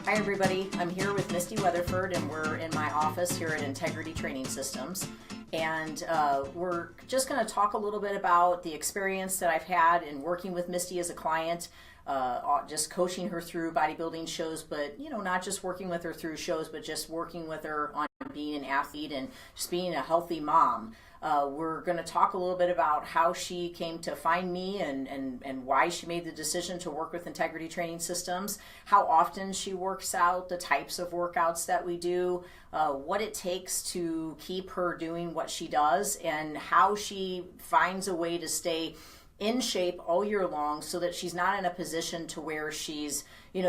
Hi everybody, I'm here with Misti Weatherford and we're in my office here at Integrity Training Systems. And we're just going to talk a little bit about the experience that I've had in working with Misti as a client, just coaching her through bodybuilding shows, but not just working with her through shows, but just working with her on being an athlete and just being a healthy mom. We're going to talk a little bit about how she came to find me and why she made the decision to work with Integrity Training Systems, how often she works out, the types of workouts that we do, what it takes to keep her doing what she does, and how she finds a way to stay in shape all year long so that she's not in a position to where she's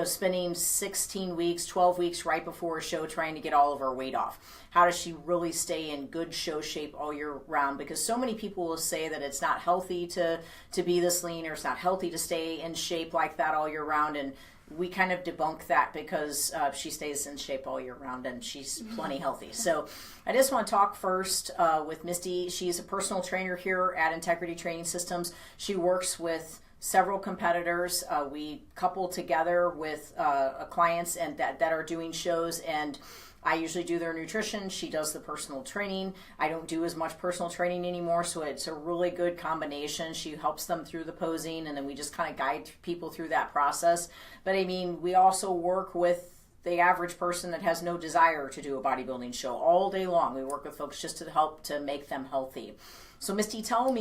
spending 16 weeks, 12 weeks right before a show trying to get all of her weight off. How does she really stay in good show shape all year round? Because so many people will say that it's not healthy to be this lean, or it's not healthy to stay in shape like that all year round. And we kind of debunk that because she stays in shape all year round and she's plenty healthy. So I just want to talk first with Misti. She's a personal trainer here at Integrity Training Systems. She works with several competitors. We couple together with clients and that are doing shows, and I usually do their nutrition. She does the personal training. I don't do as much personal training anymore, so it's a really good combination. She helps them through the posing, and then we just kind of guide people through that process. But I mean, we also work with the average person that has no desire to do a bodybuilding show all day long. We work with folks just to help to make them healthy. So Misti, tell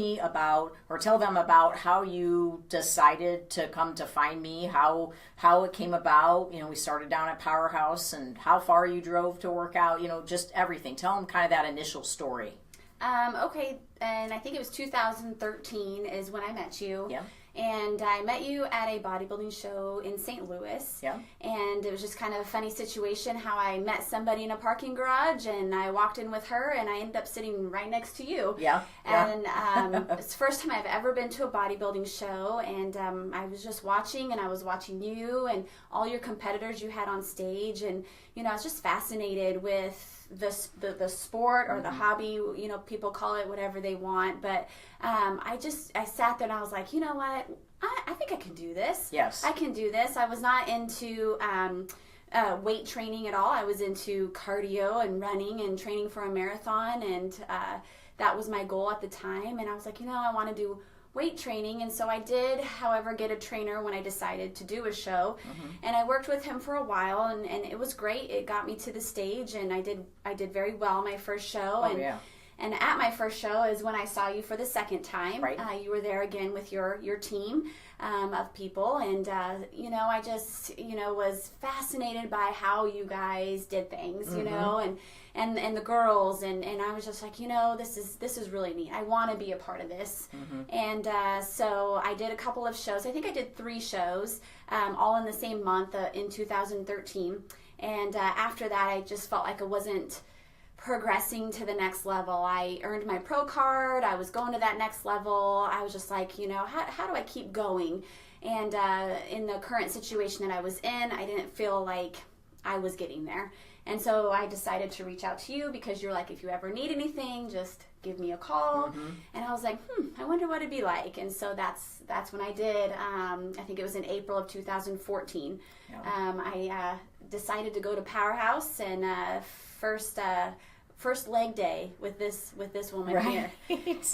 them about how you decided to come to find me, how it came about. We started down at Powerhouse, and how far you drove to work out, just everything. Tell them kind of that initial story. Okay, and I think it was 2013 is when I met you. Yeah. And I met you at a bodybuilding show in St. Louis. Yeah. And it was just kind of a funny situation how I met somebody in a parking garage, and I walked in with her, and I ended up sitting right next to you. Yeah. And it's the first time I've ever been to a bodybuilding show, and I was just watching, and I was watching you and all your competitors you had on stage, and I was just fascinated with the sport or the hobby, people call it whatever they want, but I sat there and I was like, you know what, I think I can do this. Yes, I can do this. I was not into weight training at all. I was into cardio and running and training for a marathon, and that was my goal at the time. And I was like, I want to do weight training, and so I did, however, get a trainer when I decided to do a show. And I worked with him for a while, and it was great. It got me to the stage, and I did very well my first show. And at my first show is when I saw you for the second time. Right. You were there again with your team of people, and I just was fascinated by how you guys did things, and the girls, and I was just like, this is really neat. I want to be a part of this. And so I did a couple of shows. I think I did 3 shows, all in the same month in 2013. And after that, I just felt like I wasn't progressing to the next level. I earned my pro card. I was going to that next level. I was just like, how do I keep going? And in the current situation that I was in, I didn't feel like I was getting there. And so I decided to reach out to you because you're like, if you ever need anything, just give me a call. And I was like, I wonder what it'd be like. And so that's when I did. I think it was in April of 2014. Yeah. I decided to go to Powerhouse, and first leg day with this woman right. here,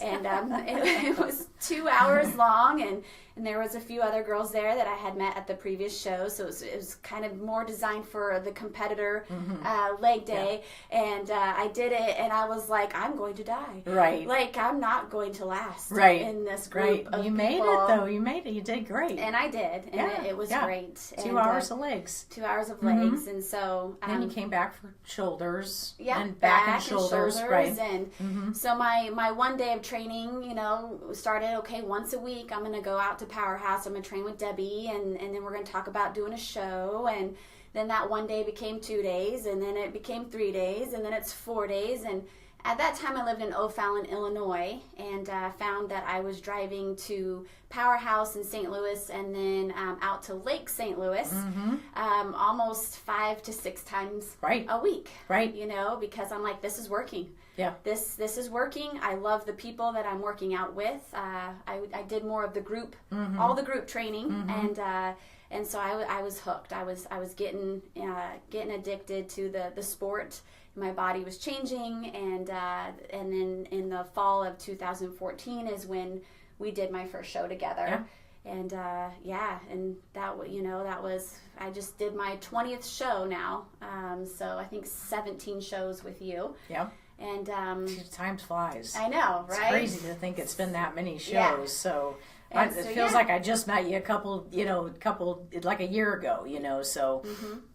and it was 2 hours long, and there was a few other girls there that I had met at the previous show, so it was kind of more designed for the competitor leg day. And I did it, and I was like, I'm going to die. Right. Like, I'm not going to last in this group right. of You people. made it, though. You made it. You did great. And I did, and it was great. 2 hours of legs. 2 hours of legs, and so... then you came back for shoulders, yeah, and back and shoulders, right. And so my one day of training, started, okay, once a week I'm going to go out to Powerhouse. I'm going to train with Debbie, and then we're going to talk about doing a show. And then that one day became 2 days, and then it became 3 days, and then it's 4 days. And at that time I lived in O'Fallon, Illinois, and found that I was driving to Powerhouse in St. Louis, and then out to Lake St. Louis almost 5 to 6 times a week. Right. Because I'm like, this is working. Yeah. This is working. I love the people that I'm working out with. I did more of the group, all the group training, and so I was hooked. I was getting addicted to the sport. My body was changing, and then in the fall of 2014 is when we did my first show together. Yeah. And and that was, I just did my 20th show now. So I think 17 shows with you. Yeah. And time flies. I know, right? It's crazy to think it's been that many shows. Yeah. So And it so, feels yeah. like I just met you like a year ago, so,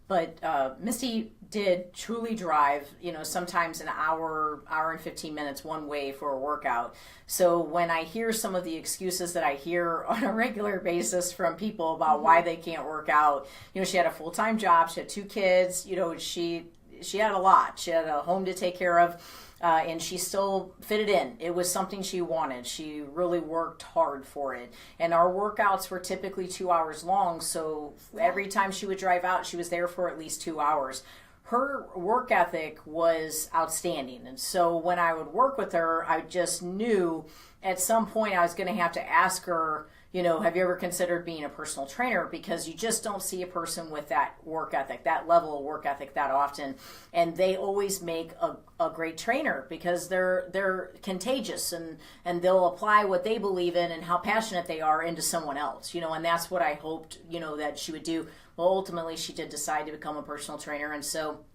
but Misty did truly drive, sometimes an hour and 15 minutes one way for a workout. So when I hear some of the excuses that I hear on a regular basis from people about why they can't work out, she had a full-time job, she had 2 kids, she had a lot. She had a home to take care of. And she still fit it in. It was something she wanted. She really worked hard for it. And our workouts were typically 2 hours long, so every time she would drive out, she was there for at least 2 hours. Her work ethic was outstanding. And so when I would work with her, I just knew at some point I was going to have to ask her, have you ever considered being a personal trainer? Because you just don't see a person with that work ethic, that level of work ethic that often. And they always make a great trainer because they're contagious and they'll apply what they believe in and how passionate they are into someone else, and that's what I hoped, that she would do. Well, ultimately she did decide to become a personal trainer. And so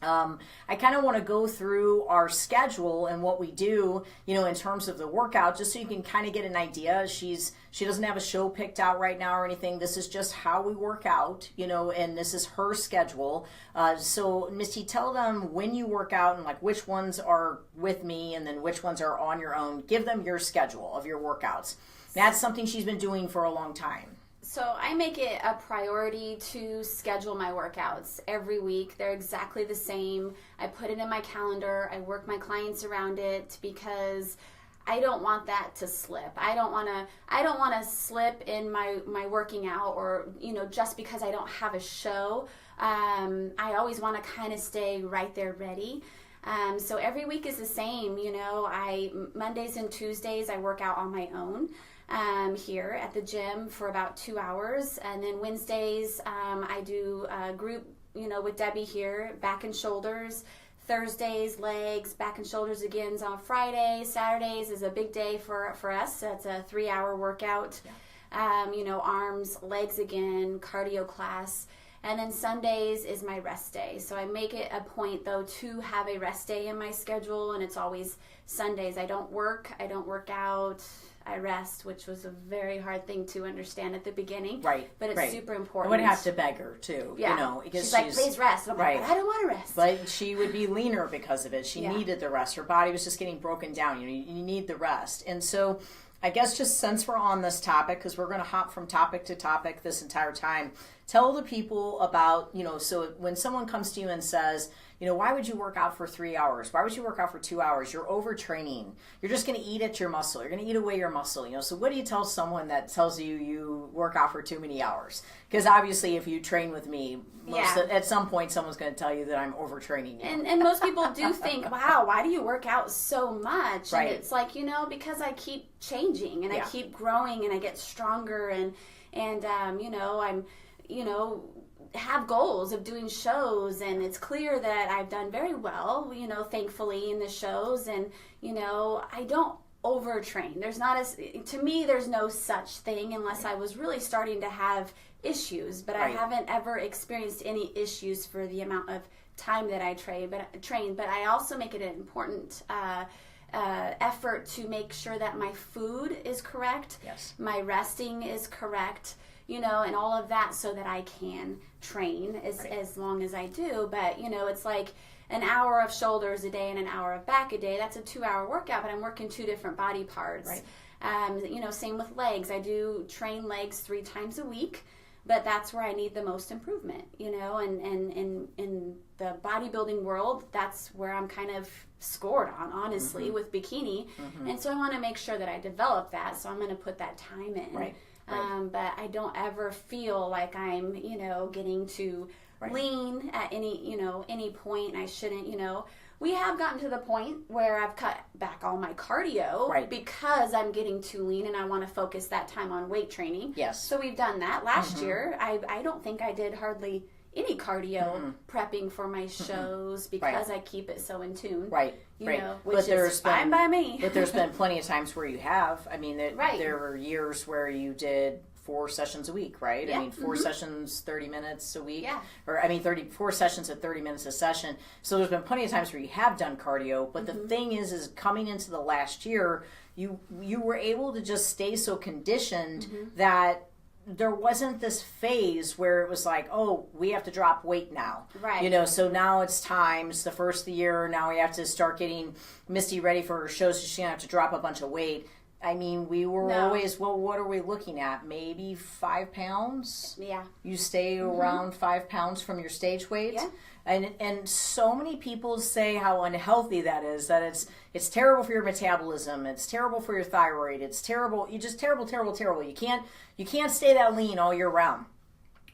I kind of want to go through our schedule and what we do, in terms of the workout, just so you can kind of get an idea. She doesn't have a show picked out right now or anything. This is just how we work out, and this is her schedule. So Misty, tell them when you work out and like which ones are with me and then which ones are on your own. Give them your schedule of your workouts. That's something she's been doing for a long time. So I make it a priority to schedule my workouts every week. They're exactly the same. I put it in my calendar. I work my clients around it because I don't want that to slip. I don't want to slip in my working out or, just because I don't have a show. I always want to kind of stay right there ready. So every week is the same. Mondays and Tuesdays I work out on my own. Here at the gym for about 2 hours, and then Wednesdays I do a group with Debbie here, back and shoulders. Thursdays legs, back and shoulders again on Friday. Saturdays is a big day for us. That's a 3-hour workout. Arms, legs again, cardio class. And then Sundays is my rest day. So I make it a point, though, to have a rest day in my schedule, and it's always Sundays. I don't work out, I rest, which was a very hard thing to understand at the beginning. Right. But it's super important. I would have to beg her, too. Yeah. Because she's like, please rest. And I'm like, I don't want to rest. But she would be leaner because of it. She needed the rest. Her body was just getting broken down. You need the rest. And so I guess just since we're on this topic, because we're going to hop from topic to topic this entire time, tell the people about, so when someone comes to you and says, why would you work out for 3 hours? Why would you work out for 2 hours? You're overtraining. You're just going to eat at your muscle. You're going to eat away your muscle. So what do you tell someone that tells you work out for too many hours? Because obviously if you train with me, at some point someone's going to tell you that I'm overtraining you. And most people do think, wow, why do you work out so much? Right. And it's like, because I keep changing and I keep growing and I get stronger and I'm, have goals of doing shows, and it's clear that I've done very well, thankfully in the shows, and I don't overtrain. To me there's no such thing unless I was really starting to have issues, but I haven't ever experienced any issues for the amount of time that I train. But I also make it an important effort to make sure that my food is correct, my resting is correct, and all of that, so that I can train as long as I do. But it's like an hour of shoulders a day and an hour of back a day. That's a 2-hour workout, but I'm working 2 different body parts. Same with legs. I do train legs 3 times a week, but that's where I need the most improvement, and in the bodybuilding world, that's where I'm kind of scored on, honestly, with bikini. And so I want to make sure that I develop that, so I'm going to put that time in. But I don't ever feel like I'm, getting to lean at any point. I shouldn't, we have gotten to the point where I've cut back all my cardio because I'm getting too lean and I want to focus that time on weight training. Yes. So we've done that. Last year, I don't think I did hardly any cardio prepping for my shows because I keep it so in tune. Right. You know, which is fine by me. But there's been plenty of times where you have. I mean, there were years where you did 4 sessions a week, right? Yeah. I mean, 4 sessions, 30 minutes a week. Yeah. Or, I mean, 4 sessions at 30 minutes a session. So there's been plenty of times where you have done cardio. But the thing is coming into the last year, you were able to just stay so conditioned that there wasn't this phase where it was like, oh, we have to drop weight now. Right. You know, so now it's time. It's the first of the year. Now we have to start getting Misty ready for her shows. So she's going to have to drop a bunch of weight. I mean, we were always, well, what are we looking at? Maybe 5 pounds? Yeah. You stay around 5 pounds from your stage weight? Yeah. And so many people say how unhealthy that is, that it's terrible for your metabolism, it's terrible for your thyroid, it's terrible, you just terrible. You can't stay that lean all year round.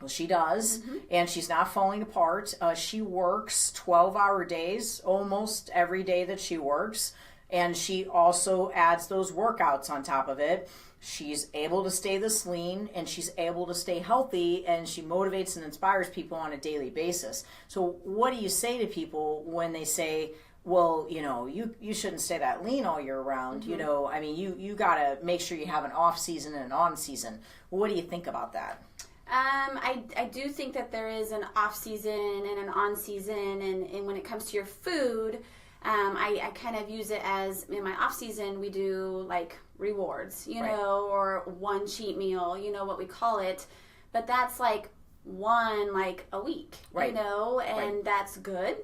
Well, she does, and she's not falling apart. She works 12-hour days almost every day that she works. And she also adds those workouts on top of it. She's able to stay this lean, and she's able to stay healthy, and she motivates and inspires people on a daily basis. So what do you say to people when they say, well, you know, you shouldn't stay that lean all year round? You know, I mean, you got to make sure you have an off season and an on season. What do you think about that? I do think that there is an off season and an on season, and when it comes to your food, I kind of use it as, in my off season, we do like rewards, you know, or one cheat meal, you know, what we call it. But that's like one like a week, you know, and that's good.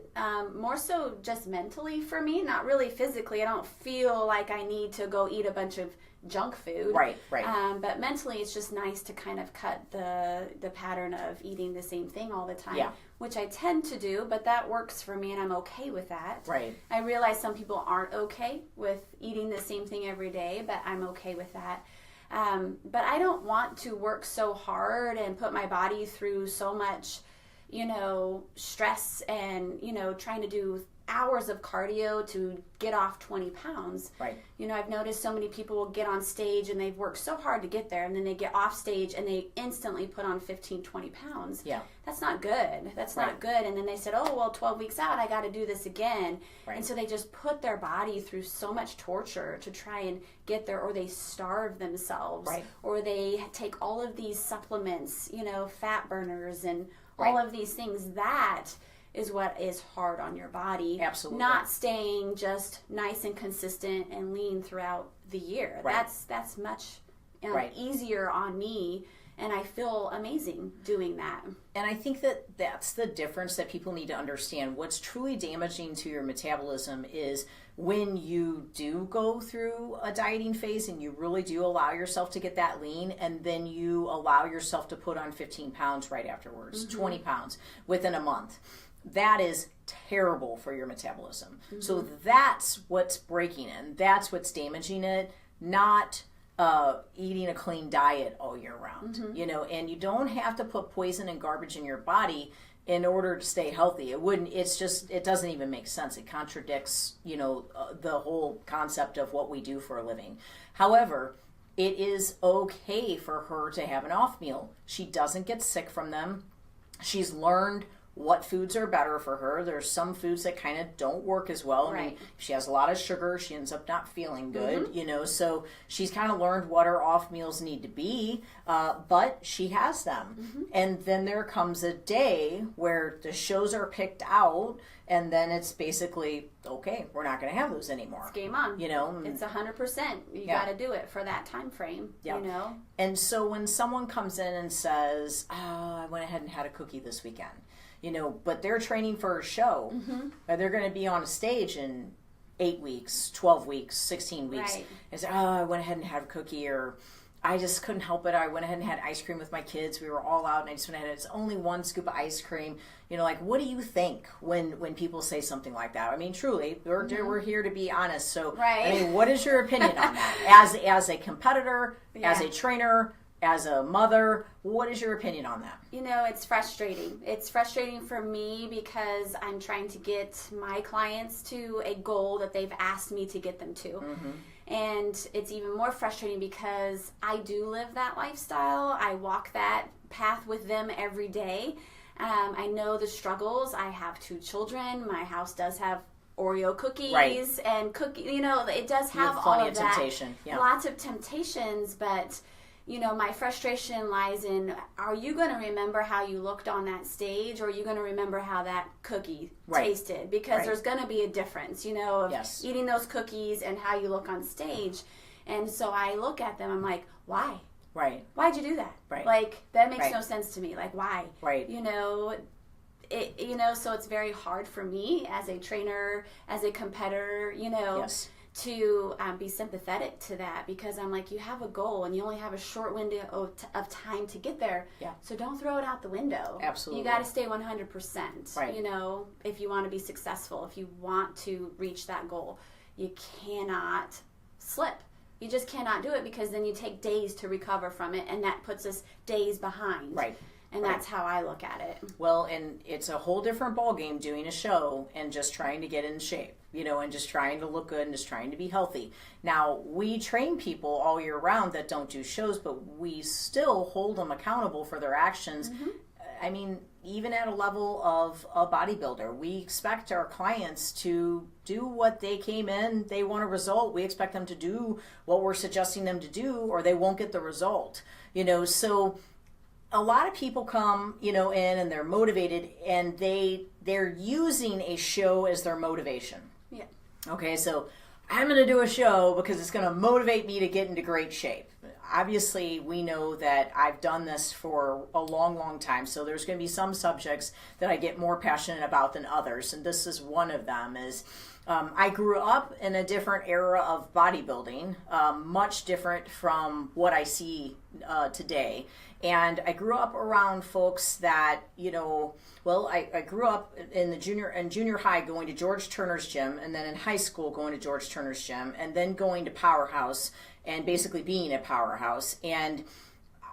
More so just mentally for me, not really physically. I don't feel like I need to go eat a bunch of junk food. Right. But mentally, it's just nice to kind of cut the pattern of eating the same thing all the time, which I tend to do, but that works for me and I'm okay with that. Right. I realize some people aren't okay with eating the same thing every day, but I'm okay with that. But I don't want to work so hard and put my body through so much, you know, stress and, you know, trying to do hours of cardio to get off 20 pounds. Right. You know, I've noticed so many people will get on stage and they've worked so hard to get there, and then they get off stage and they instantly put on 15, 20 pounds. Yeah. That's not good. That's not good. And then they said, oh, well, 12 weeks out, I got to do this again. Right. And so they just put their body through so much torture to try and get there, or they starve themselves. Right. Or they take all of these supplements, you know, fat burners and all of these things. That is what is hard on your body. Absolutely. Not staying just nice and consistent and lean throughout the year. Right. That's much easier on me, and I feel amazing doing that. And I think that that's the difference that people need to understand. What's truly damaging to your metabolism is when you do go through a dieting phase and you really do allow yourself to get that lean, and then you allow yourself to put on 15 pounds right afterwards, 20 pounds within a month. That is terrible for your metabolism. So that's what's breaking it. That's what's damaging it, not eating a clean diet all year round. You know, and you don't have to put poison and garbage in your body in order to stay healthy. It doesn't even make sense. It contradicts, you know, the whole concept of what we do for a living. However, it is okay for her to have an off meal. She doesn't get sick from them. She's learned what foods are better for her. There's some foods that kind of don't work as well. I mean, if she has a lot of sugar, she ends up not feeling good, you know, so she's kind of learned what her off meals need to be, but she has them. And then there comes a day where the shows are picked out, and then it's basically, okay, we're not going to have those anymore. It's game on. You know? It's 100%. You got to do it for that time frame, you know? And so when someone comes in and says, I went ahead and had a cookie this weekend, you know, but they're training for a show, or they're going to be on a stage in 8 weeks, 12 weeks, 16 weeks. And say, I went ahead and had a cookie, or I just couldn't help it. I went ahead and had ice cream with my kids. We were all out, and I just went ahead. It's only one scoop of ice cream. You know, like, what do you think when people say something like that? I mean, truly, we're here to be honest. So, I mean, what is your opinion on that? As a competitor, as a trainer, as a mother, what is your opinion on that? You know, it's frustrating. It's frustrating for me because I'm trying to get my clients to a goal that they've asked me to get them to. Mm-hmm. And it's even more frustrating because I do live that lifestyle. I walk that path with them every day. I know the struggles. I have 2 children. My house does have Oreo cookies and you know, it does have all of that. Temptation. Yeah. Lots of temptations, but you know, my frustration lies in, are you going to remember how you looked on that stage, or are you going to remember how that cookie tasted? Because there's going to be a difference, you know, of eating those cookies and how you look on stage. And so I look at them, I'm like, why? Right. Why'd you do that? Right. Like, that makes no sense to me. Like, why? Right. You know, so it's very hard for me as a trainer, as a competitor, you know, to be sympathetic to that, because I'm like, you have a goal and you only have a short window of time to get there. Yeah. So don't throw it out the window. Absolutely. You got to stay 100%. Right. You know, if you want to be successful, if you want to reach that goal, you cannot slip. You just cannot do it, because then you take days to recover from it, and that puts us days behind. Right. And that's how I look at it. Well, and it's a whole different ballgame doing a show and just trying to get in shape, you know, and just trying to look good and just trying to be healthy. Now, we train people all year round that don't do shows, but we still hold them accountable for their actions. Mm-hmm. I mean, even at a level of a bodybuilder, we expect our clients to do what they came in, they want a result. We expect them to do what we're suggesting them to do, or they won't get the result, you know. So a lot of people come, you know, in and they're motivated, and they're using a show as their motivation. Yeah. Okay, so I'm going to do a show because it's going to motivate me to get into great shape. Obviously, we know that I've done this for a long, long time, so there's going to be some subjects that I get more passionate about than others, and this is one of them. I grew up in a different era of bodybuilding, much different from what I see today. And I grew up around folks that, you know, well, I grew up in the junior high going to George Turner's gym, and then in high school going to George Turner's gym, and then going to Powerhouse and basically being at Powerhouse. And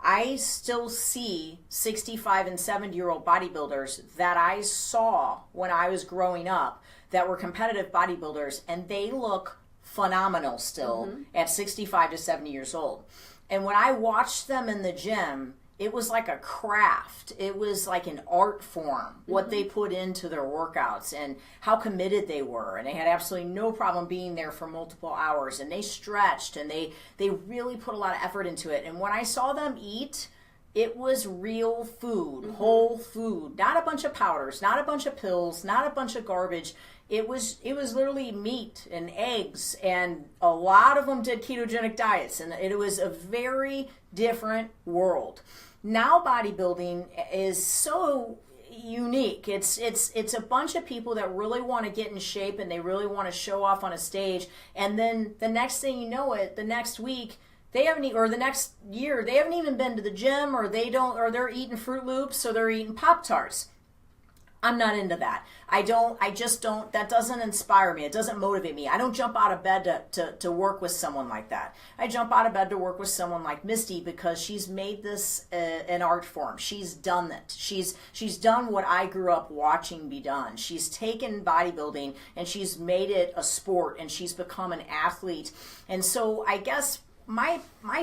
I still see 65 and 70-year-old bodybuilders that I saw when I was growing up that were competitive bodybuilders, and they look phenomenal still at 65 to 70 years old. And when I watched them in the gym, it was like a craft. It was like an art form, what they put into their workouts and how committed they were. And they had absolutely no problem being there for multiple hours. And they stretched, and they really put a lot of effort into it. And when I saw them eat, it was real food, whole food, not a bunch of powders, not a bunch of pills, not a bunch of garbage. It was literally meat and eggs, and a lot of them did ketogenic diets, and it was a very different world. Now bodybuilding is so unique. It's a bunch of people that really want to get in shape, and they really want to show off on a stage, and then the next thing you know it, the next week, they haven't, or the next year, they haven't even been to the gym, or they're eating Fruit Loops, or they're eating Pop-Tarts. I'm not into that. I just don't, that doesn't inspire me. It doesn't motivate me. I don't jump out of bed to work with someone like that. I jump out of bed to work with someone like Misti, because she's made this an art form. She's done it. She's done what I grew up watching be done. She's taken bodybuilding and she's made it a sport, and she's become an athlete. And so I guess my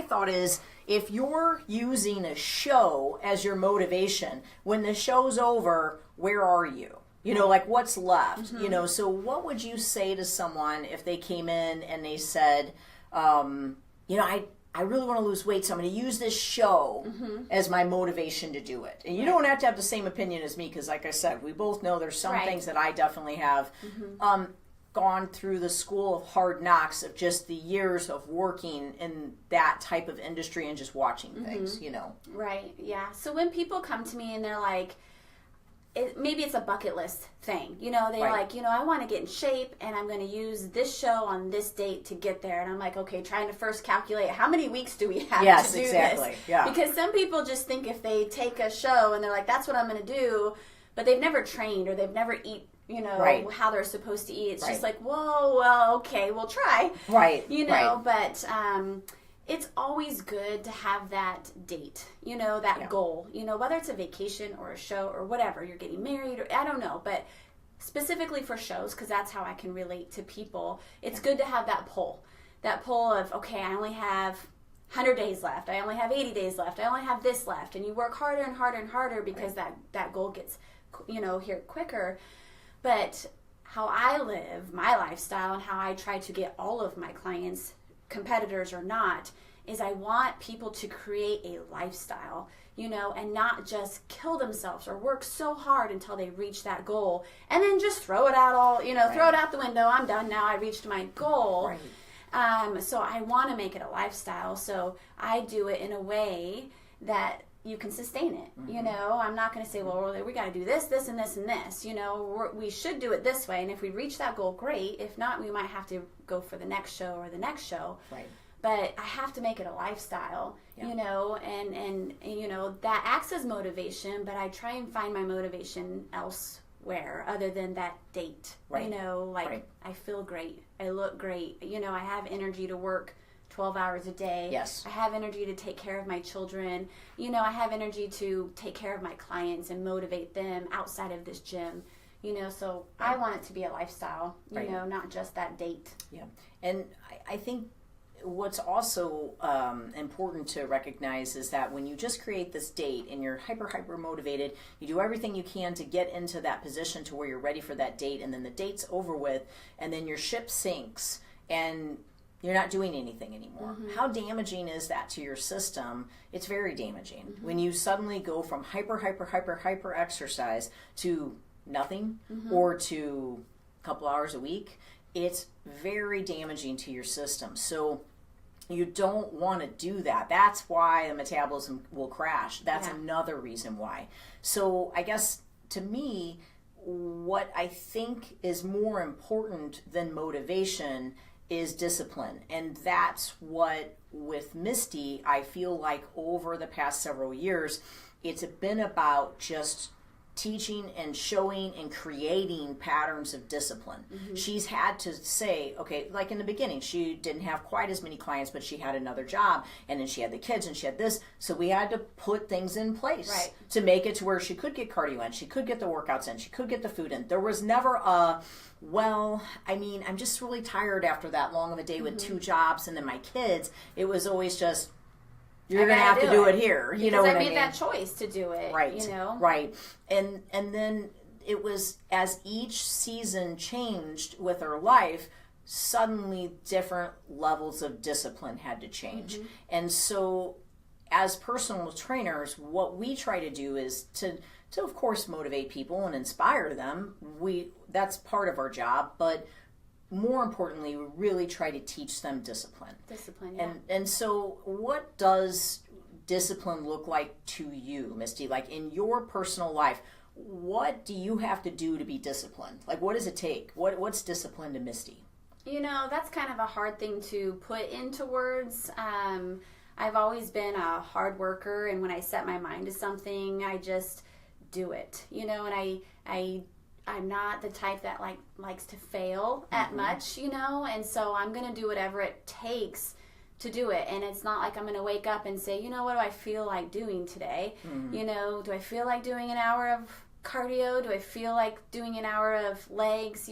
thought is, if you're using a show as your motivation, when the show's over, where are you? You know, like, what's left? You know, so what would you say to someone if they came in and they said, you know, I really want to lose weight, so I'm going to use this show as my motivation to do it. And you don't have to have the same opinion as me, because like I said, we both know there's some things that I definitely have gone through the school of hard knocks of just the years of working in that type of industry and just watching things, you know. Right, yeah. So when people come to me and they're like, maybe it's a bucket list thing, you know, they're like, you know, I want to get in shape, and I'm going to use this show on this date to get there. And I'm like, okay, trying to first calculate how many weeks do we have to do this? Yeah. Because some people just think if they take a show and they're like, that's what I'm going to do, but they've never trained, or they've never you know, how they're supposed to eat. It's just like, whoa, well, okay, we'll try. Right. You know, but it's always good to have that date, that goal, whether it's a vacation or a show or whatever, you're getting married or I don't know, but specifically for shows, because that's how I can relate to people, it's good to have that pull of, okay, I only have 100 days left, I only have 80 days left, I only have this left, and you work harder and harder and harder because that goal gets, here quicker. But how I live my lifestyle and how I try to get all of my clients, competitors or not, is I want people to create a lifestyle, and not just kill themselves or work so hard until they reach that goal and then just throw it out throw it out the window. I'm done now. I reached my goal. Right. So I want to make it a lifestyle. So I do it in a way that you can sustain it. I'm not going to say, well, we got to do this, this, and this, and this. We should do it this way. And if we reach that goal, great. If not, we might have to go for the next show or the next show. Right. But I have to make it a lifestyle, and that acts as motivation, but I try and find my motivation elsewhere other than that date. Right. I feel great. I look great. I have energy to work 12 hours a day. Yes. I have energy to take care of my children. I have energy to take care of my clients and motivate them outside of this gym. So I want it to be a lifestyle, not just that date. Yeah. And I think what's also important to recognize is that when you just create this date and you're hyper motivated, you do everything you can to get into that position to where you're ready for that date, and then the date's over with, and then your ship sinks and you're not doing anything anymore. Mm-hmm. How damaging is that to your system? It's very damaging. Mm-hmm. When you suddenly go from hyper exercise to nothing, or to a couple hours a week, it's very damaging to your system. So you don't want to do that. That's why the metabolism will crash. That's another reason why. So I guess to me, what I think is more important than motivation is discipline. And that's what, with Misti, I feel like over the past several years, it's been about just teaching and showing and creating patterns of discipline. Mm-hmm. She's had to say, okay, like in the beginning, she didn't have quite as many clients, but she had another job, and then she had the kids, and she had this. So we had to put things in place to make it to where she could get cardio in, she could get the workouts in, she could get the food in. There was never a, well, I mean, I'm just really tired after that long of a day with 2 jobs and then my kids. It was always just, you're going to have to do it here. You know what I mean? I made that choice to do it. Right. Right. And then it was, as each season changed with her life, suddenly different levels of discipline had to change. Mm-hmm. And so as personal trainers, what we try to do is to of course motivate people and inspire them. That's part of our job, but more importantly, we really try to teach them discipline. And so what does discipline look like to you, Misti? Like in your personal life, what do you have to do to be disciplined? Like, what does it take? What's discipline to Misti? That's kind of a hard thing to put into words. I've always been a hard worker, and when I set my mind to something, I just do it. And I'm not the type that likes to fail at much, and so I'm going to do whatever it takes to do it. And it's not like I'm going to wake up and say, what do I feel like doing today? Mm-hmm. Do I feel like doing an hour of cardio? Do I feel like doing an hour of legs?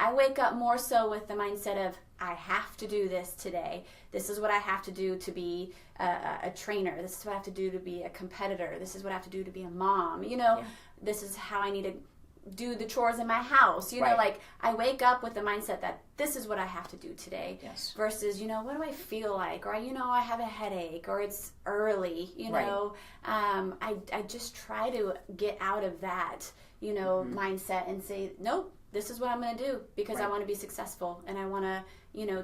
I wake up more so with the mindset of, I have to do this today. This is what I have to do to be a trainer. This is what I have to do to be a competitor. This is what I have to do to be a mom. This is how I need to do the chores in my house. I wake up with the mindset that this is what I have to do today. Yes. Versus, what do I feel like? Or, I have a headache, or it's early, I just try to get out of that, mindset and say, nope, this is what I'm going to do because I want to be successful and I want to,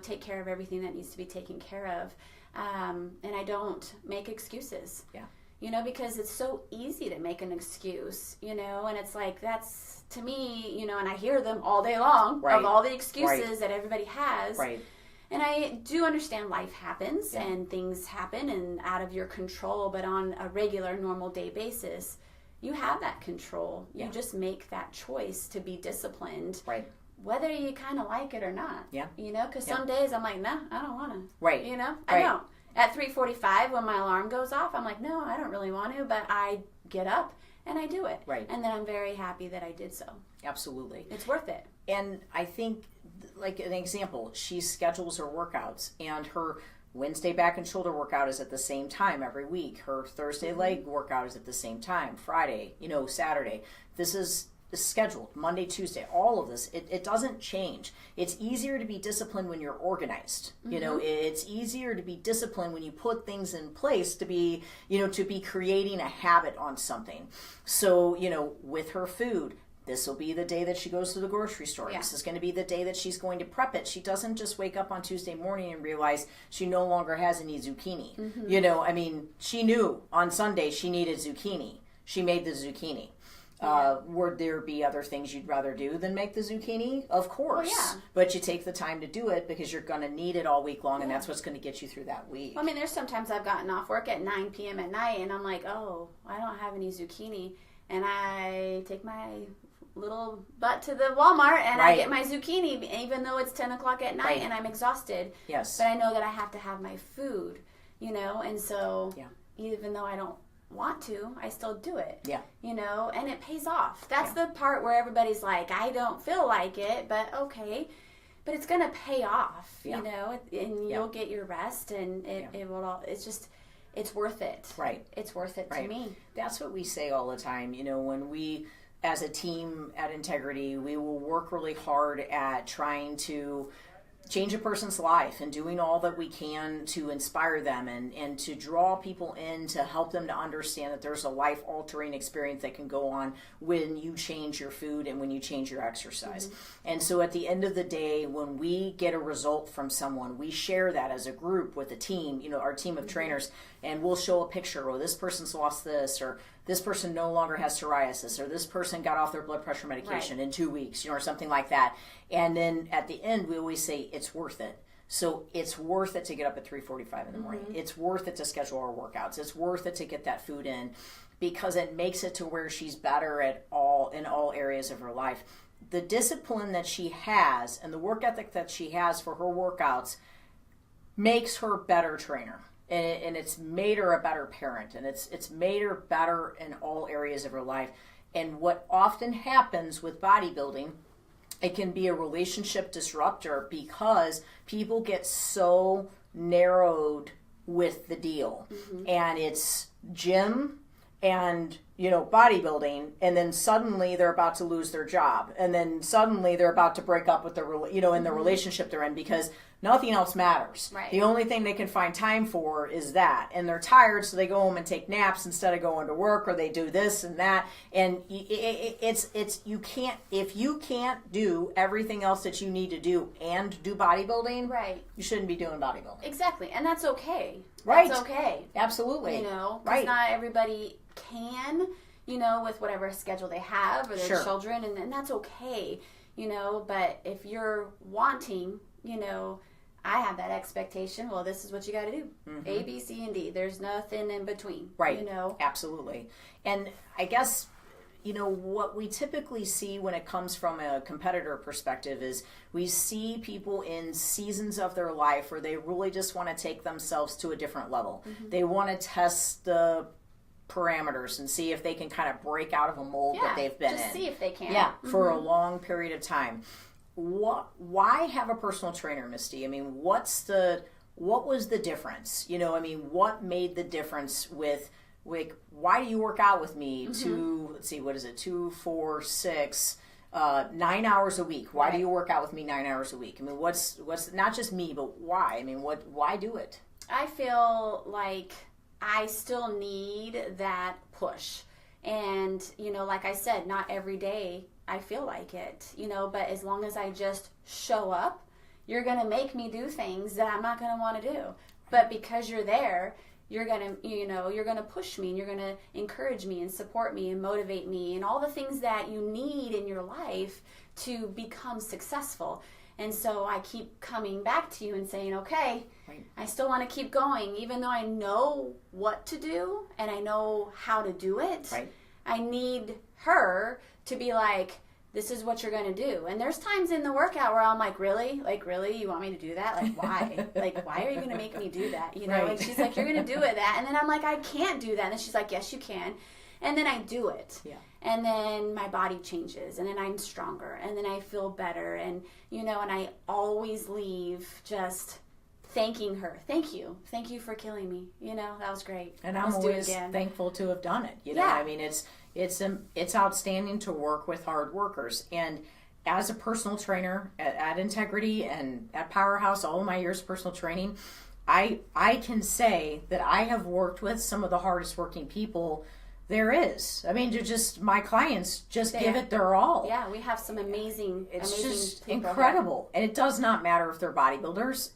take care of everything that needs to be taken care of. And I don't make excuses. Yeah. Because it's so easy to make an excuse, and it's like, that's, to me, and I hear them all day long of all the excuses that everybody has. Right. And I do understand life happens and things happen and out of your control, but on a regular, normal day basis, you have that control. Yeah. You just make that choice to be disciplined. Right. Whether you kind of like it or not. Yeah. Because some days I'm like, nah, I don't want to. Right. I don't. At 3:45 when my alarm goes off, I'm like, no, I don't really want to, but I get up and I do it. Right. And then I'm very happy that I did so. Absolutely. It's worth it. And I think, like an example, she schedules her workouts, and her Wednesday back and shoulder workout is at the same time every week. Her Thursday leg workout is at the same time. Friday, Saturday. This is scheduled. Monday, Tuesday, all of this. It doesn't change. It's easier to be disciplined when you're organized. It's easier to be disciplined when you put things in place to be creating a habit on something. So, with her food, this will be the day that she goes to the grocery store. Yeah. This is going to be the day that she's going to prep it. She doesn't just wake up on Tuesday morning and realize she no longer has any zucchini. She knew on Sunday she needed zucchini. She made the zucchini. Yeah. Would there be other things you'd rather do than make the zucchini? Of course. Well, yeah. But you take the time to do it because you're going to need it all week long, and that's what's going to get you through that week. Well, there's sometimes I've gotten off work at 9 p.m. at night, and I'm like, oh, I don't have any zucchini. And I take my little butt to the Walmart and I get my zucchini, even though it's 10 o'clock at night and I'm exhausted. Yes. But I know that I have to have my food, and so even though I don't want to, I still do it. Yeah. And it pays off. That's the part where everybody's like, I don't feel like it, but okay. But it's going to pay off, and you'll get your rest, and it will all, it's worth it. Right. It's worth it to me. That's what we say all the time. When we, as a team at Integrity, we will work really hard at trying to change a person's life and doing all that we can to inspire them and to draw people in to help them to understand that there's a life-altering experience that can go on when you change your food and when you change your exercise. And so at the end of the day, when we get a result from someone, we share that as a group with a team, our team of trainers, and we'll show a picture, this person's lost this, or this person no longer has psoriasis, or this person got off their blood pressure medication in 2 weeks, or something like that. And then at the end, we always say it's worth it. So it's worth it to get up at 3:45 in the morning. It's worth it to schedule our workouts. It's worth it to get that food in, because it makes it to where she's better in all areas of her life. The discipline that she has and the work ethic that she has for her workouts makes her a better trainer. And it's made her a better parent, and it's made her better in all areas of her life. And what often happens with bodybuilding, it can be a relationship disruptor because people get so narrowed with the deal. And it's gym and bodybuilding, and then suddenly they're about to lose their job, and then suddenly they're about to break up with the in the relationship they're in, because nothing else matters. Right. The only thing they can find time for is that, and they're tired, so they go home and take naps instead of going to work, or they do this and that. And it's you can't, if you can't do everything else that you need to do and do bodybuilding, right, you shouldn't be doing bodybuilding. Exactly, and that's okay. Right. That's okay. Absolutely. Because not everybody can, with whatever schedule they have, or their children, and that's okay, but if you're wanting, I have that expectation, well, this is what you got to do. A, B, C, and D. There's nothing in between. Right. Absolutely. And I guess, what we typically see when it comes from a competitor perspective is we see people in seasons of their life where they really just want to take themselves to a different level. They want to test the parameters and see if they can kind of break out of a mold that they've been in. Just see if they can. Yeah, for a long period of time. Why have a personal trainer, Misty? What was the difference? What made the difference with why do you work out with me let's see, what is it, 2, 4, 6, 9 hours a week? Why do you work out with me 9 hours a week? What's not just me, but why? Why do it? I feel like I still need that push. And, like I said, not every day I feel like it, but as long as I just show up, you're going to make me do things that I'm not going to want to do. But because you're there, you're going to, you're going to push me, and you're going to encourage me and support me and motivate me and all the things that you need in your life to become successful. And so I keep coming back to you and saying, okay, I still want to keep going, even though I know what to do and I know how to do it. I need her to be like, this is what you're going to do. And there's times in the workout where I'm like, really? Like, really? You want me to do that? Like, why? Like, why are you going to make me do that? You know? Right. And she's like, you're going to do it that. And then I'm like, I can't do that. And then she's like, yes, you can. And then I do it. Yeah. And then my body changes. And then I'm stronger. And then I feel better. And, you know, and I always leave just thanking her. Thank you for killing me. You know, that was great. And I'm always thankful to have done it. You know, I mean, it's outstanding to work with hard workers. And as a personal trainer at Integrity and at Powerhouse, all of my years of personal training, I can say that I have worked with some of the hardest working people there is. I mean, my clients just give it their all. Yeah, we have some amazing just people incredible. And it does not matter if they're bodybuilders.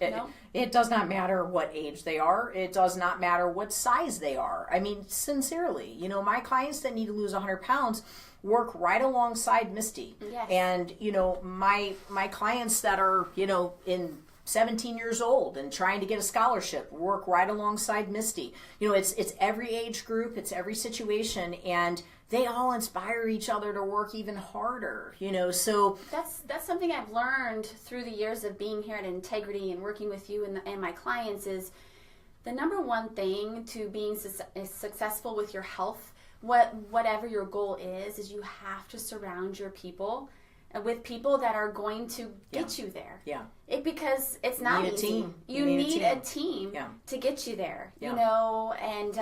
It does not matter what age they are. It does not matter what size they are. I mean, sincerely, you know, my clients that need to lose 100 pounds work right alongside Misti. Yes. And, you know, my clients that are, you know, in 17 years old and trying to get a scholarship work right alongside Misti. You know, it's every age group, it's every situation, and they all inspire each other to work even harder, you know. So that's something I've learned through the years of being here at Integrity and working with you and my clients is the number one thing to being successful with your health, whatever your goal is you have to surround your people with people that are going to get you there. Yeah. Because it's not easy. Team. You need a team to get you there, you know, and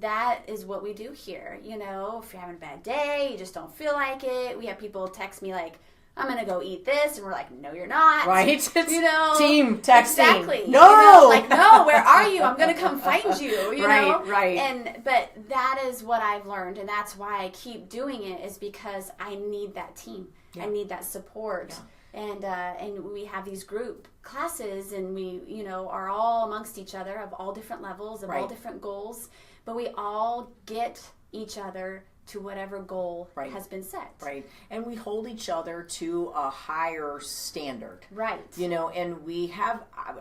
that is what we do here. You know, if you're having a bad day, you just don't feel like it. We have people text me like, I'm going to go eat this. And we're like, no, you're not. Right. It's you know, team texting. Exactly. No. You know, like, no, where are you? I'm going to come find you. You know? Right. But that is what I've learned. And that's why I keep doing it is because I need that team. I need that support. Yeah. And we have these group classes and we, you know, are all amongst each other of all different levels, of all different goals. But we all get each other to whatever goal has been set. Right. And we hold each other to a higher standard. Right. You know, and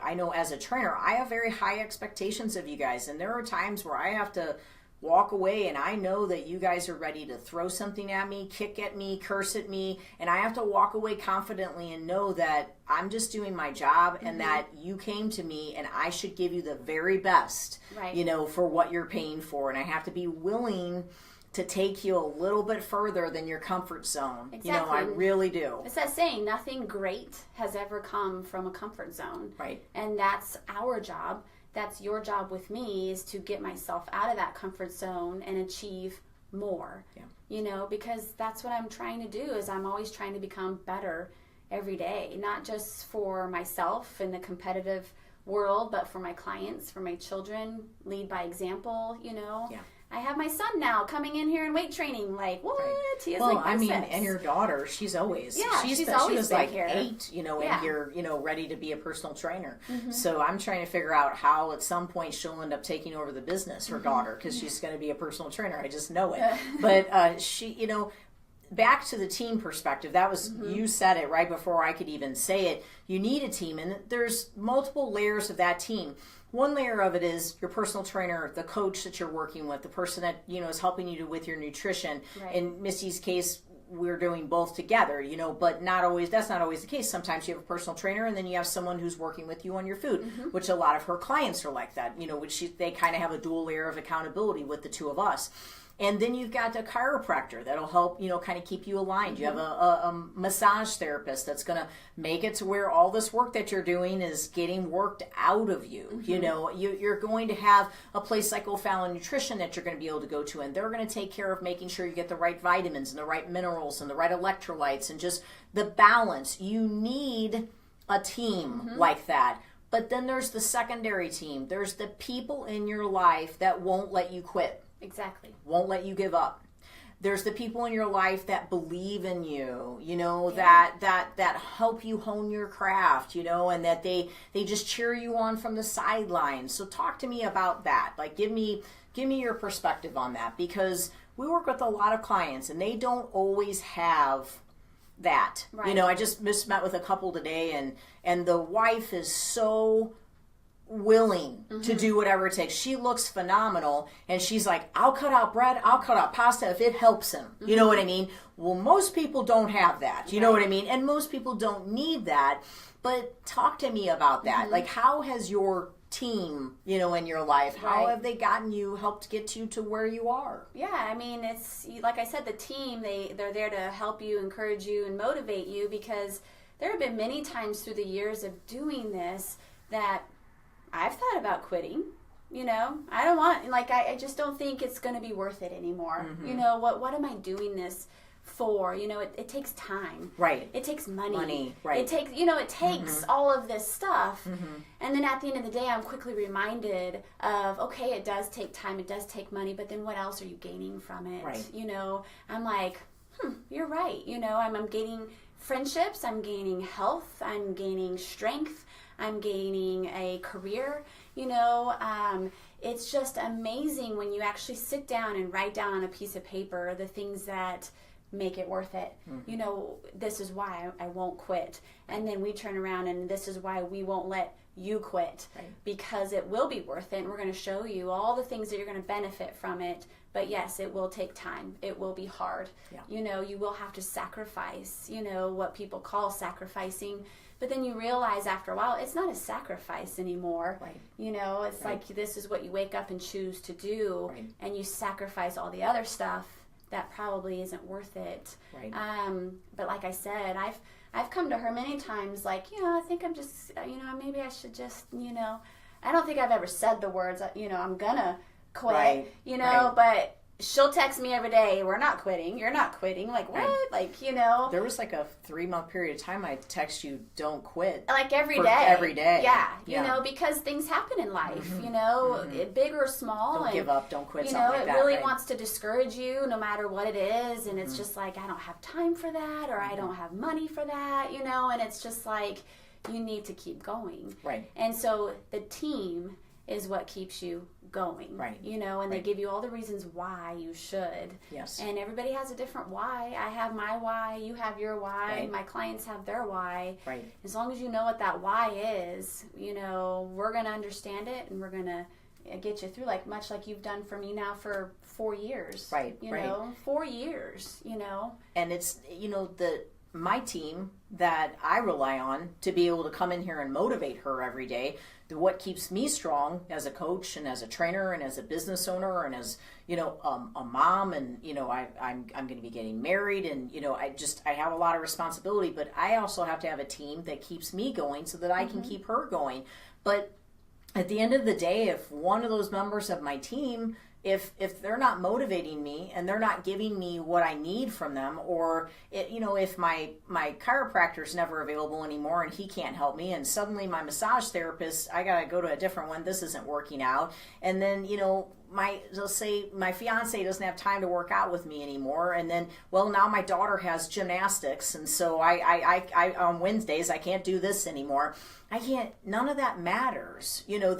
I know as a trainer, I have very high expectations of you guys. And there are times where I have to walk away and I know that you guys are ready to throw something at me, kick at me, curse at me, and I have to walk away confidently and know that I'm just doing my job and that you came to me and I should give you the very best, you know, for what you're paying for. And I have to be willing to take you a little bit further than your comfort zone. Exactly. You know, I really do. It's that saying, nothing great has ever come from a comfort zone. Right. And that's our job. That's your job with me is to get myself out of that comfort zone and achieve more. Yeah. You know, because that's what I'm trying to do is I'm always trying to become better every day, not just for myself in the competitive world, but for my clients, for my children, lead by example, you know. Yeah. I have my son now coming in here in weight training. Like, what? He is like I mean, and your daughter, she's always, she was like here. 8, you know, and you're, you know, ready to be a personal trainer. So I'm trying to figure out how at some point she'll end up taking over the business, her daughter, because she's going to be a personal trainer. I just know it. But she, you know, back to the team perspective, that was, you said it right before I could even say it. You need a team, and there's multiple layers of that team. One layer of it is your personal trainer, the coach that you're working with, the person that, you know, is helping you with your nutrition. Right. In Misti's case, we're doing both together, you know, but that's not always the case. Sometimes you have a personal trainer and then you have someone who's working with you on your food, which a lot of her clients are like that, you know, they kind of have a dual layer of accountability with the two of us. And then you've got a chiropractor that'll help, you know, kind of keep you aligned. You have a massage therapist that's going to make it to where all this work that you're doing is getting worked out of you. You know, you're going to have a place like O'Fallon Nutrition that you're going to be able to go to, and they're going to take care of making sure you get the right vitamins and the right minerals and the right electrolytes and just the balance. You need a team like that. But then there's the secondary team. There's the people in your life that won't let you quit. Exactly. Won't let you give up. There's the people in your life that believe in you, you know, that help you hone your craft, you know, and that they just cheer you on from the sidelines. So talk to me about that. Like, give me your perspective on that, because we work with a lot of clients and they don't always have that. Right. You know, I just met with a couple today and the wife is so willing to do whatever it takes. She looks phenomenal, and she's like, I'll cut out bread, I'll cut out pasta if it helps him. You know what I mean? Well, most people don't have that. You know what I mean? And most people don't need that. But talk to me about that. Like, how has your team, you know, in your life, how have they helped get you to where you are? Yeah, I mean, it's like I said, the team, they're there to help you, encourage you, and motivate you, because there have been many times through the years of doing this that I've thought about quitting. You know, I don't want, like, I just don't think it's going to be worth it anymore. You know, what am I doing this for? You know, it takes time. Right. It takes money. Right. It takes, you know, it takes all of this stuff. And then at the end of the day, I'm quickly reminded of, okay, it does take time, it does take money, but then what else are you gaining from it? Right. You know, I'm like, you're right. You know, I'm gaining friendships, I'm gaining health, I'm gaining strength, I'm gaining a career. You know, it's just amazing when you actually sit down and write down on a piece of paper the things that make it worth it. You know, this is why I won't quit. And then we turn around and this is why we won't let you quit. Because it will be worth it, and we're going to show you all the things that you're going to benefit from it. But yes, it will take time. It will be hard. You know, you will have to sacrifice, you know, what people call sacrificing. But then you realize after a while, it's not a sacrifice anymore. You know, it's like this is what you wake up and choose to do, and you sacrifice all the other stuff that probably isn't worth it. But like I said, I've come to her many times like, you know, I think I'm just, you know, maybe I should just, you know, I don't think I've ever said the words, you know, I'm gonna quit, you know, but she'll text me every day, we're not quitting, you're not quitting, like what? Like, you know. There was like a 3-month period of time I text you, don't quit. Like every day. Yeah, you Yeah. know, because things happen in life, you know, big or small. Don't give up, don't quit, you something know, like it that. really wants to discourage you no matter what it is, and it's just like, I don't have time for that, or I don't have money for that, you know, and it's just like, you need to keep going. And so the team is what keeps you going, you know, and they give you all the reasons why you should. And everybody has a different why. I have my why, you have your why, my clients have their why. As long as you know what that why is, you know, we're going to understand it, and we're going to get you through, like much like you've done for me now for 4 years. You know, 4 years, you know. And it's, you know, my team that I rely on to be able to come in here and motivate her every day. What keeps me strong as a coach and as a trainer and as a business owner and as, you know, a mom, and, you know, I'm going to be getting married, and, you know, I have a lot of responsibility, but I also have to have a team that keeps me going so that I can keep her going. But at the end of the day, if one of those members of my team, if they're not motivating me and they're not giving me what I need from them, or you know, if my chiropractor's never available anymore and he can't help me, and suddenly my massage therapist, I gotta go to a different one, this isn't working out, and then, you know, let's say my fiance doesn't have time to work out with me anymore, and then, well, now my daughter has gymnastics, and so I on Wednesdays I can't do this anymore. None of that matters. You know,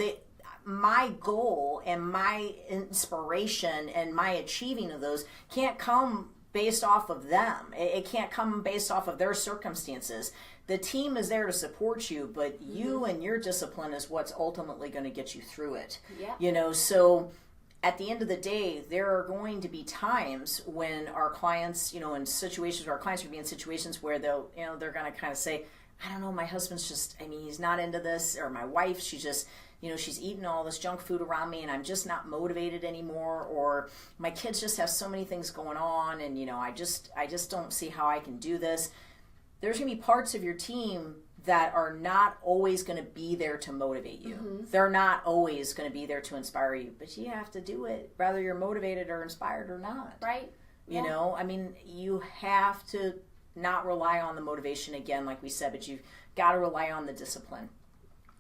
my goal and my inspiration and my achieving of those can't come based off of them. It can't come based off of their circumstances. The team is there to support you, but you and your discipline is what's ultimately going to get you through it. You know, so at the end of the day, there are going to be times when our clients, you know, in situations where our clients will be in situations where they're going to kind of say, I don't know, my husband's just, I mean, he's not into this, or my wife, she's just, you know, she's eating all this junk food around me and I'm just not motivated anymore, or my kids just have so many things going on and, you know, I just don't see how I can do this. There's going to be parts of your team that are not always going to be there to motivate you. They're not always going to be there to inspire you, but you have to do it, whether you're motivated or inspired or not. You know, I mean, you have to not rely on the motivation again, like we said, but you've got to rely on the discipline.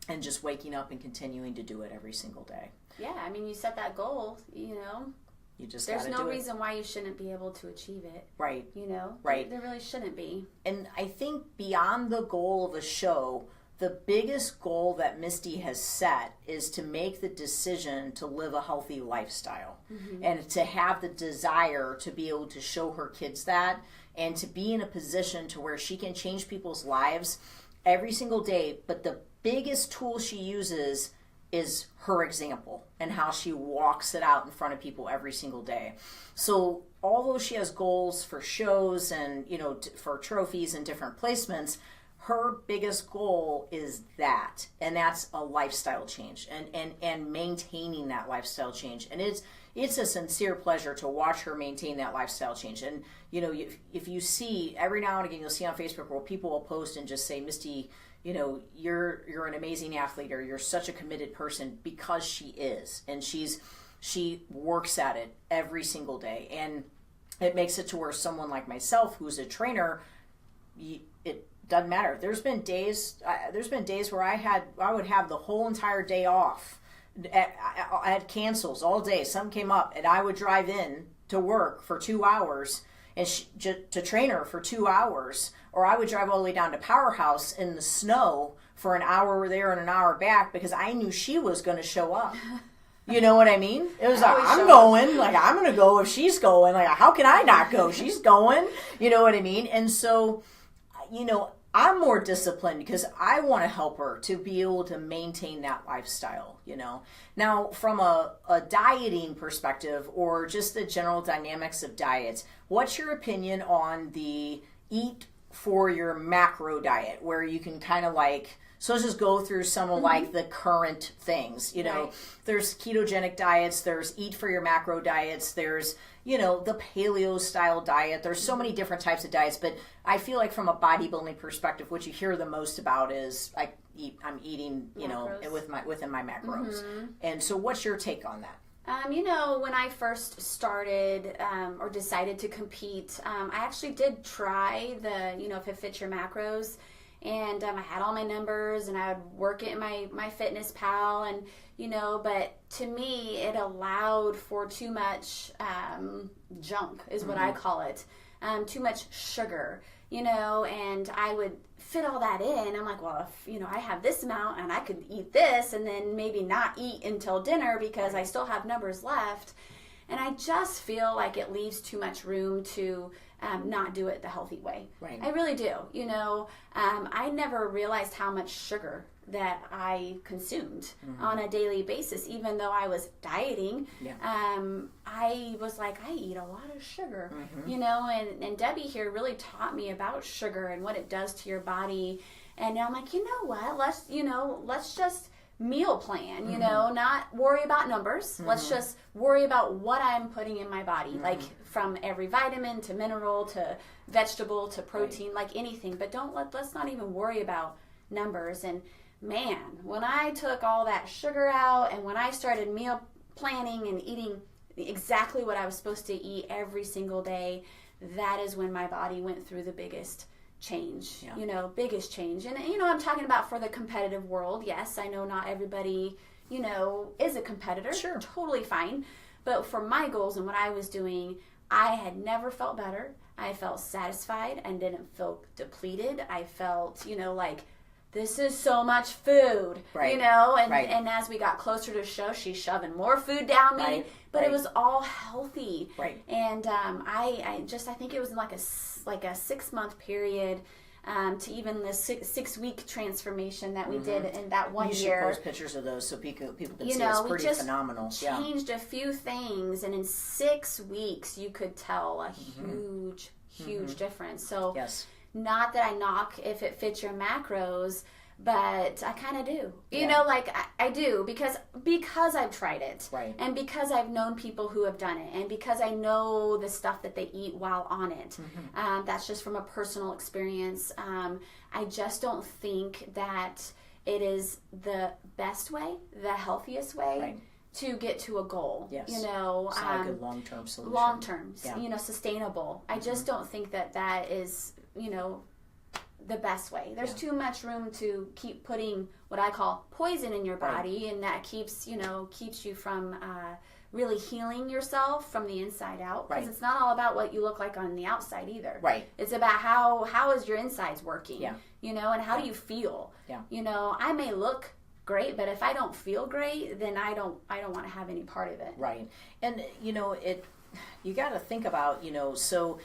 And just waking up and continuing to do it every single day. Yeah, I mean, you set that goal, you know. You just There's no reason why you shouldn't be able to achieve it. You know? There really shouldn't be. And I think beyond the goal of a show, the biggest goal that Misti has set is to make the decision to live a healthy lifestyle. And to have the desire to be able to show her kids that, and to be in a position to where she can change people's lives every single day. But the biggest tool she uses is her example and how she walks it out in front of people every single day. So although she has goals for shows and, you know, for trophies and different placements, her biggest goal is that, and that's a lifestyle change and maintaining that lifestyle change. And it's a sincere pleasure to watch her maintain that lifestyle change. And, you know, if you see, every now and again, you'll see on Facebook where people will post and just say, Misti, you know, you're an amazing athlete, or you're such a committed person, because she is. And she works at it every single day. And it makes it to where someone like myself, who's a trainer, it doesn't matter. There's been days where I would have the whole entire day off. I had cancels all day. Something came up, and I would drive in to work for 2 hours and to train her for 2 hours, or I would drive all the way down to Powerhouse in the snow for an hour there and an hour back, because I knew she was going to show up. You know what I mean? It was like, I'm going. Like, I'm going to go if she's going. Like, how can I not go? She's going. You know what I mean? And so, you know, I'm more disciplined because I want to help her to be able to maintain that lifestyle, you know. Now, from a dieting perspective, or just the general dynamics of diets, what's your opinion on the eat for your macro diet, where you can kind of like, so let's just go through some of like the current things, you know. Right. There's ketogenic diets, there's eat for your macro diets, there's, you know, the paleo style diet. There's so many different types of diets, but I feel like from a bodybuilding perspective, what you hear the most about is I'm eating, you know, within my macros. And so what's your take on that? You know, when I first started or decided to compete, I actually did try the, you know, if it fits your macros. And I had all my numbers, and I would work it in my Fitness Pal, and, you know, but to me, it allowed for too much junk, is what I call it. Too much sugar, you know, and I would fit all that in. I'm like, well, if, you know, I have this amount and I could eat this and then maybe not eat until dinner because I still have numbers left. And I just feel like it leaves too much room to not do it the healthy way. Right. I really do. You know, I never realized how much sugar that I consumed on a daily basis, even though I was dieting. Yeah. I was like, I eat a lot of sugar, you know, and Debbie here really taught me about sugar and what it does to your body. And I'm like, you know what, let's just meal plan, you know, not worry about numbers. Let's just worry about what I'm putting in my body, like from every vitamin to mineral to vegetable to protein, like anything. But let's not even worry about numbers. And man, when I took all that sugar out and when I started meal planning and eating exactly what I was supposed to eat every single day, that is when my body went through the biggest change, you know, biggest change. And, you know, I'm talking about for the competitive world. Yes, I know not everybody, you know, is a competitor. Sure. Totally fine. But for my goals and what I was doing, I had never felt better. I felt satisfied and didn't feel depleted. I felt, you know, like, this is so much food, you know, and as we got closer to show, she's shoving more food down me, but it was all healthy. Right. And I think it was like a 6 month period to even the 6 week transformation that we did in that 1 year. You should post pictures of those so people can see. It's pretty phenomenal. Changed a few things, and in 6 weeks you could tell a huge difference. So not that I knock if it fits your macros, but I kind of do. You know, like I do because I've tried it. Right. And because I've known people who have done it, and because I know the stuff that they eat while on it. That's just from a personal experience. I just don't think that it is the best way, the healthiest way to get to a goal. Yes. You know, it's not a good long-term solution. Long-term, you know, sustainable. I just don't think that is, you know, the best way. There's too much room to keep putting what I call poison in your body, and that keeps you from really healing yourself from the inside out. Because it's not all about what you look like on the outside either. Right. It's about how is your insides working. Yeah. You know, and how do you feel? Yeah. You know, I may look great, but if I don't feel great, then I don't want to have any part of it. Right. And you know, you got to think about, you know, so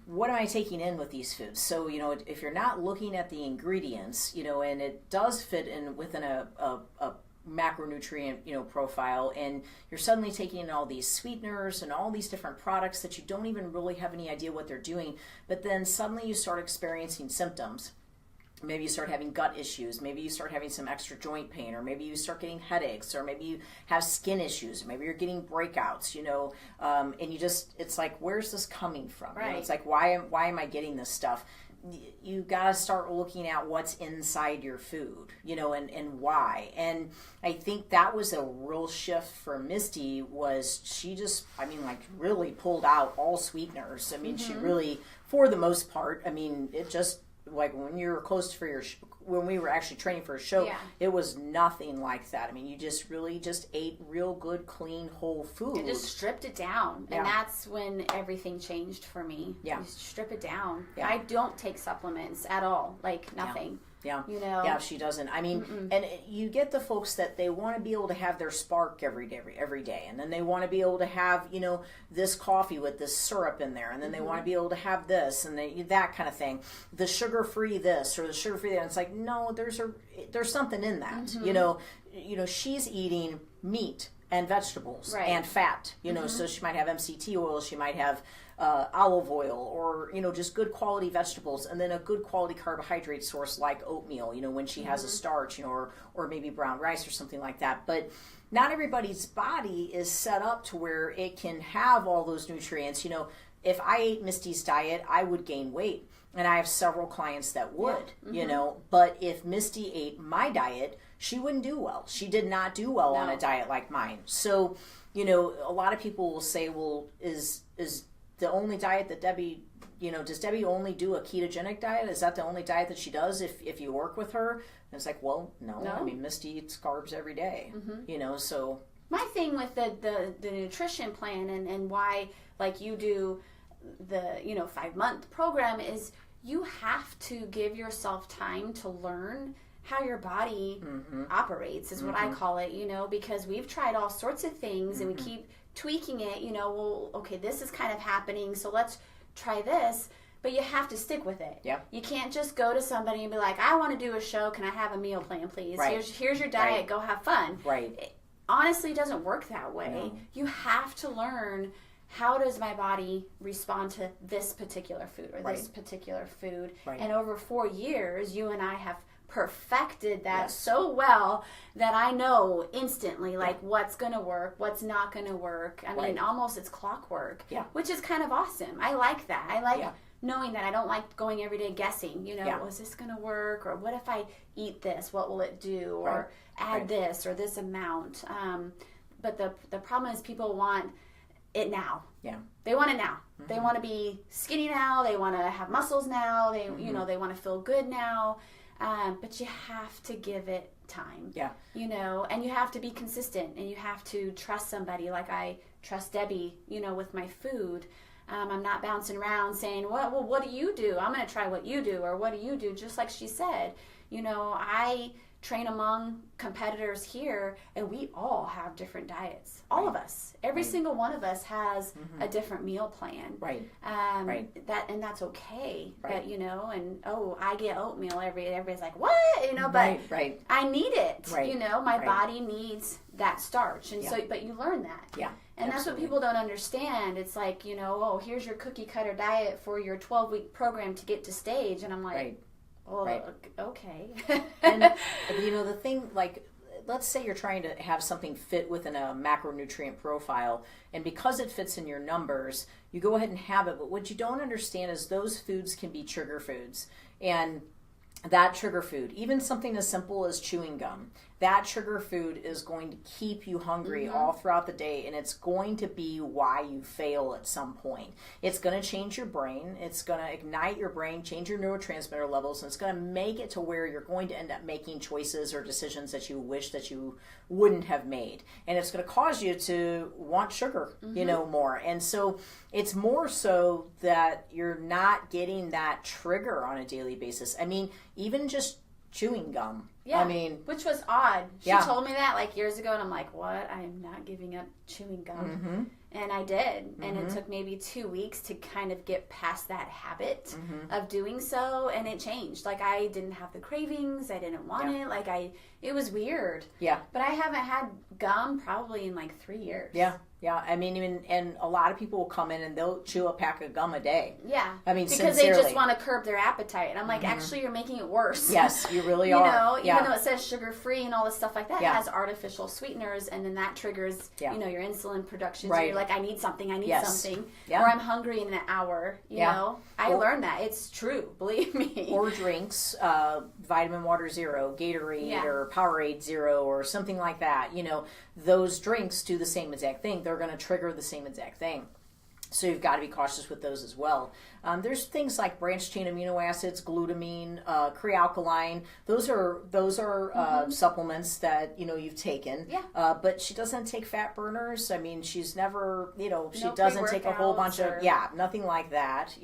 what am I taking in with these foods? So, if you're not looking at the ingredients, and it does fit in within a macronutrient, profile, and you're suddenly taking in all these sweeteners and all these different products that you don't even really have any idea what they're doing, but then suddenly you start experiencing symptoms. Maybe you start having gut issues, maybe you start having some extra joint pain, or maybe you start getting headaches, or maybe you have skin issues, maybe you're getting breakouts, and it's like, where's this coming from? Right. It's like, why am I getting this stuff? You got to start looking at what's inside your food, and why. And I think that was a real shift for Misty. Was she just, really pulled out all sweeteners. She really, for the most part, it just, like when you were close for when we were actually training for a show, it was nothing like that. You just really just ate real good, clean, whole food. You just stripped it down. And that's when everything changed for me. Yeah. You strip it down. Yeah. I don't take supplements at all. Like nothing. Yeah. Yeah, she doesn't. And you get the folks that they want to be able to have their spark every day. And then they want to be able to have, this coffee with this syrup in there. And then they want to be able to have this and that kind of thing. The sugar-free this or the sugar-free that. And it's like, no, there's something in that. She's eating meat and vegetables and fat, so she might have MCT oil, she might have olive oil, or just good quality vegetables, and then a good quality carbohydrate source like oatmeal, when she has a starch, or maybe brown rice or something like that. But not everybody's body is set up to where it can have all those nutrients. If I ate Misty's diet, I would gain weight, and I have several clients that would, but if Misty ate my diet, she wouldn't do well. She did not do well on a diet like mine. So, a lot of people will say, well, is the only diet that Debbie, does Debbie only do a ketogenic diet? Is that the only diet that she does if you work with her? And it's like, well, no. Misty eats carbs every day, so. My thing with the nutrition plan and why, like, you do the, 5-month program is you have to give yourself time to learn how your body operates, is what I call it, because we've tried all sorts of things and we keep tweaking it, well, okay, this is kind of happening, so let's try this, but you have to stick with it. Yep. You can't just go to somebody and be like, I want to do a show, can I have a meal plan, please? Right. Here's your diet, go have fun. Right. It honestly doesn't work that way. No. You have to learn, how does my body respond to this particular food or this particular food? Right. And over 4 years, you and I have perfected that so well that I know instantly, like, what's going to work, what's not going to work. Almost it's clockwork, which is kind of awesome. I like that. I like knowing that. I don't like going every day guessing, is this going to work? Or what if I eat this? What will it do? Or add this or this amount. But the problem is people want it now. Yeah. They want it now. They want to be skinny now. They want to have muscles now. They, they want to feel good now. But you have to give it time. Yeah. And you have to be consistent, and you have to trust somebody. Like I trust Debbie, with my food. I'm not bouncing around saying, well, what do you do? I'm going to try what you do, or what do you do? Just like she said, I train among competitors here, and we all have different diets. All of us. Every single one of us has a different meal plan. Right. And that's okay. But I get oatmeal everybody's like, what? But I need it. Right. My body needs that starch. And so but you learn that. Yeah. And that's what people don't understand. It's like, here's your cookie cutter diet for your 12-week program to get to stage, and I'm like, okay. And the thing, like, let's say you're trying to have something fit within a macronutrient profile, and because it fits in your numbers, you go ahead and have it. But what you don't understand is those foods can be trigger foods. And that trigger food, even something as simple as chewing gum, that trigger food is going to keep you hungry all throughout the day, and it's going to be why you fail at some point. It's going to change your brain. It's going to ignite your brain, change your neurotransmitter levels, and it's going to make it to where you're going to end up making choices or decisions that you wish that you wouldn't have made. And it's going to cause you to want sugar, more. And so it's more so that you're not getting that trigger on a daily basis. Even just chewing gum, Yeah. I mean, which was odd. She Yeah. told me that like years ago, and I'm like, what? I'm not giving up chewing gum. Mm-hmm. And I did. And it took maybe 2 weeks to kind of get past that habit of doing so. And it changed. Like, I didn't have the cravings. I didn't want it. Like, it was weird. Yeah. But I haven't had gum probably in like 3 years. Yeah. Yeah, I mean, and a lot of people will come in and they'll chew a pack of gum a day. Yeah. I mean, because sincerely. they just want to curb their appetite. And I'm like, actually, you're making it worse. Yes, you really You are. know, Yeah. even though it says sugar-free and all this stuff like that, Yeah. it has artificial sweeteners, and then that triggers, Yeah. you know, your insulin production. So Right. you're like, I need something, Yes. something. Yeah. Or I'm hungry in an hour, you Yeah. know. I learned that. It's true, believe me. Or drinks, Vitamin Water Zero, Gatorade, or Powerade Zero, or something like that. You know, those drinks do the same exact thing. They're going to trigger the same exact thing. So you've got to be cautious with those as well. There's things like branched chain amino acids, glutamine, crealkaline. Those are supplements that you've taken. Yeah. But she doesn't take fat burners. I mean, she's never she No doesn't take a whole bunch pre-workouts of nothing like that.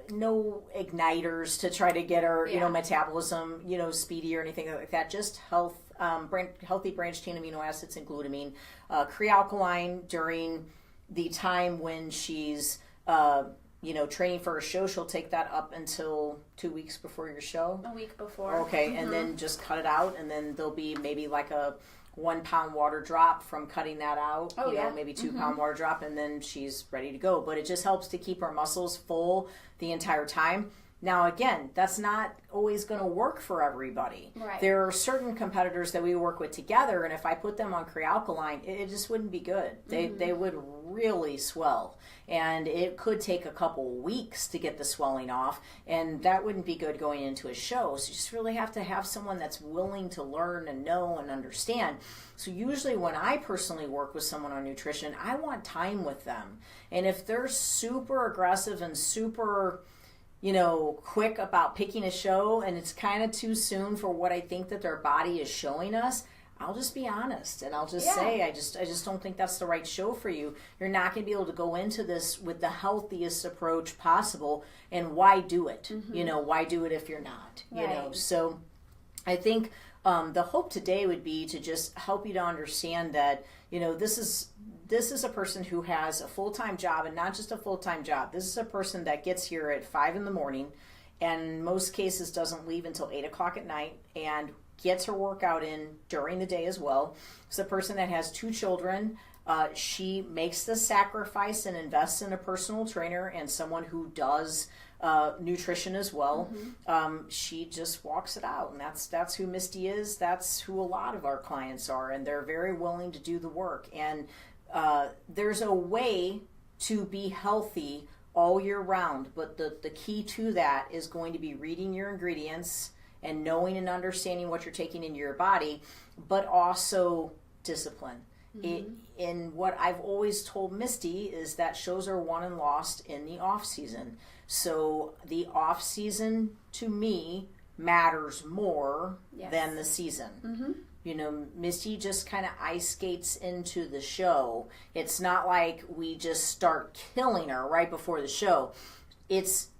No igniters to try to get her metabolism speedy or anything like that. Just healthy branched chain amino acids and glutamine, crealkaline during the time when she's training for a show. She'll take that up until 2 weeks before your show. A week before. Okay, and then just cut it out, and then there'll be maybe like a 1 pound water drop from cutting that out. Maybe 2 pound water drop, and then she's ready to go. But it just helps to keep her muscles full the entire time. Now, again, that's not always going to work for everybody. Right. There are certain competitors that we work with together, and if I put them on crealkaline, it just wouldn't be good. They would really swell, and it could take a couple weeks to get the swelling off, and that wouldn't be good going into a show. So you just really have to have someone that's willing to learn and know and understand. So usually when I personally work with someone on nutrition, I want time with them. And if they're super aggressive and super quick about picking a show, and it's kind of too soon for what I think that their body is showing us, I'll just be honest, and I'll just say, I just don't think that's the right show for you. You're not going to be able to go into this with the healthiest approach possible, and why do it? Why do it if you're not? Right. So I think the hope today would be to just help you to understand that, this is a person who has a full-time job, and not just a full-time job. This is a person that gets here at 5 a.m. and in most cases doesn't leave until 8 o'clock at night, and gets her workout in during the day as well. It's a person that has 2 children. She makes the sacrifice and invests in a personal trainer and someone who does nutrition as well. She just walks it out, and that's who Misti is. That's who a lot of our clients are, and they're very willing to do the work. And there's a way to be healthy all year round, but the key to that is going to be reading your ingredients and knowing and understanding what you're taking into your body, but also discipline. And what I've always told Misti is that shows are won and lost in the off season. So the off season to me matters more than the season. Misti just kind of ice skates into the show. It's not like we just start killing her right before the show.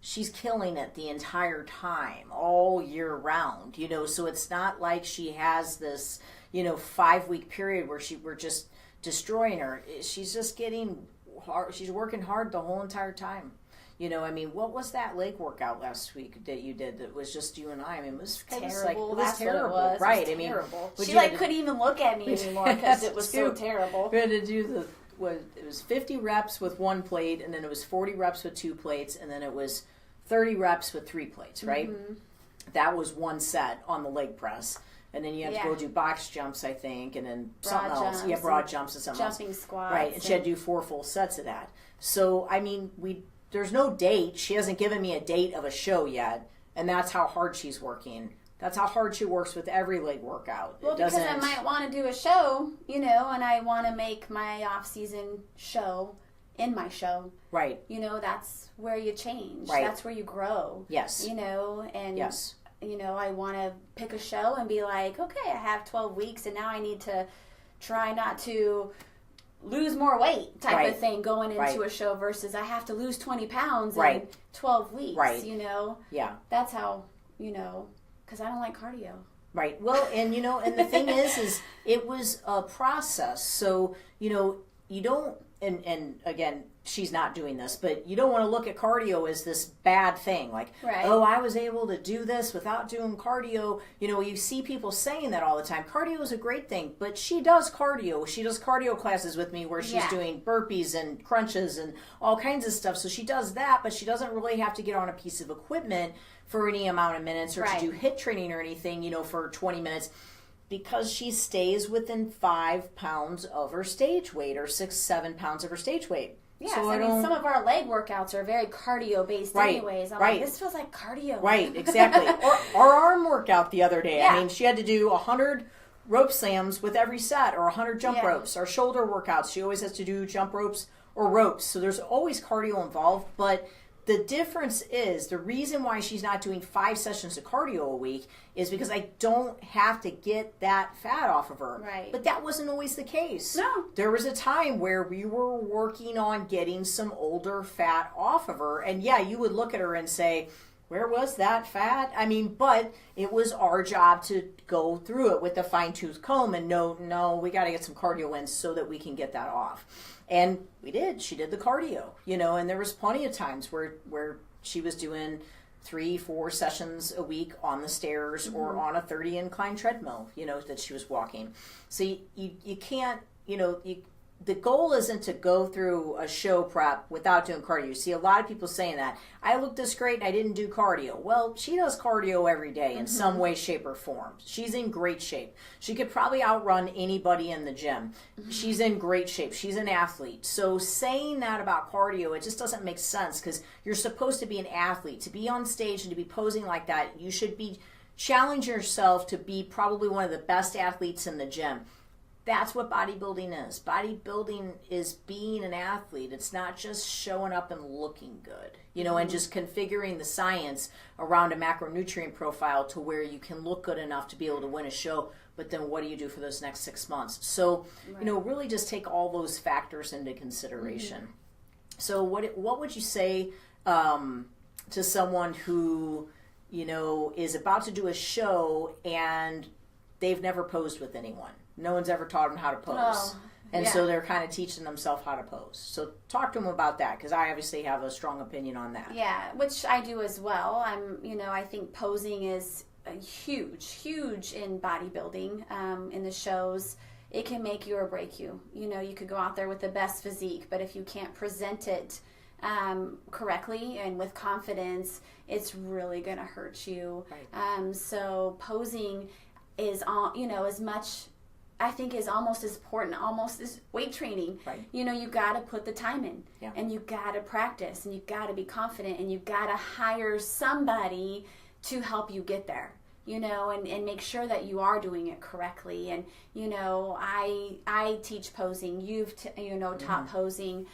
She's killing it the entire time, all year round, so it's not like she has this, 5-week period where we're just destroying her. She's just getting hard. She's working hard the whole entire time. What was that leg workout last week that you did that was just you and I? It was terrible. It was terrible. What it was. Right. It was terrible. She couldn't even look at me anymore because it was so terrible. We had to do it was 50 reps with 1 plate, and then it was 40 reps with 2 plates, and then it was 30 reps with 3 plates, right? That was 1 set on the leg press. And then you had to go do box jumps, I think, and then something else. Yeah, broad jumps and something else. Jumping squats. Right, and she had to do 4 full sets of that. So, there's no date. She hasn't given me a date of a show yet, and that's how hard she's working. That's how hard she works with every leg workout. Well, because I might want to do a show, and I want to make my off-season show in my show. Right. That's where you change. Right. That's where you grow. Yes. And yes. I want to pick a show and be like, okay, I have 12 weeks, and now I need to try not to lose more weight type of thing going into a show versus I have to lose 20 pounds in 12 weeks, Right. Yeah. That's how, because because I don't like cardio. Right. Well, and and the thing is it was a process. So, you don't, and again, she's not doing this, but you don't want to look at cardio as this bad thing. Like, right. Oh, I was able to do this without doing cardio. You see people saying that all the time. Cardio is a great thing, but she does cardio. She does cardio classes with me where she's doing burpees and crunches and all kinds of stuff. So she does that, but she doesn't really have to get on a piece of equipment for any amount of minutes or to do HIIT training or anything, for 20 minutes. Because she stays within 5 pounds of her stage weight or 6-7 pounds of her stage weight. Yes, so I mean, some of our leg workouts are very cardio-based anyways. I'm like, this feels like cardio. Right, exactly. Or our arm workout the other day. I mean, she had to do 100 rope slams with every set or 100 jump ropes. Our shoulder workouts, she always has to do jump ropes or ropes. So there's always cardio involved, but the difference is, the reason why she's not doing 5 sessions of cardio a week is because I don't have to get that fat off of her. Right. But that wasn't always the case. No. There was a time where we were working on getting some older fat off of her. And you would look at her and say, where was that fat? I mean, but it was our job to go through it with a fine-tooth comb and no, we got to get some cardio in so that we can get that off. And we did. She did the cardio, and there was plenty of times where she was doing 3-4 sessions a week on the stairs or on a 30 incline treadmill, that she was walking. So you can't, the goal isn't to go through a show prep without doing cardio. You see a lot of people saying that. I look this great and I didn't do cardio. Well, she does cardio every day in some way, shape, or form. She's in great shape. She could probably outrun anybody in the gym. She's in great shape. She's an athlete. So saying that about cardio, it just doesn't make sense because you're supposed to be an athlete. To be on stage and to be posing like that, you should be challenge yourself to be probably one of the best athletes in the gym. That's what bodybuilding is. Bodybuilding is being an athlete. It's not just showing up and looking good, and just configuring the science around a macronutrient profile to where you can look good enough to be able to win a show. But then what do you do for those next 6 months? So, really just take all those factors into consideration. So what would you say to someone who, is about to do a show and they've never posed with anyone? No one's ever taught them how to pose. So they're kind of teaching themselves how to pose. So talk to them about that, because I obviously have a strong opinion on that. Yeah, which I do as well. I think posing is huge in bodybuilding, in the shows. It can make you or break you. You could go out there with the best physique, but if you can't present it correctly and with confidence, it's really going to hurt you. Right. So posing is as much, I think, is almost as important, almost as weight training. Right. You got to put the time in, and you got to practice, and you got to be confident, and you got to hire somebody to help you get there, and make sure that you are doing it correctly. And, I teach posing, you've, taught posing,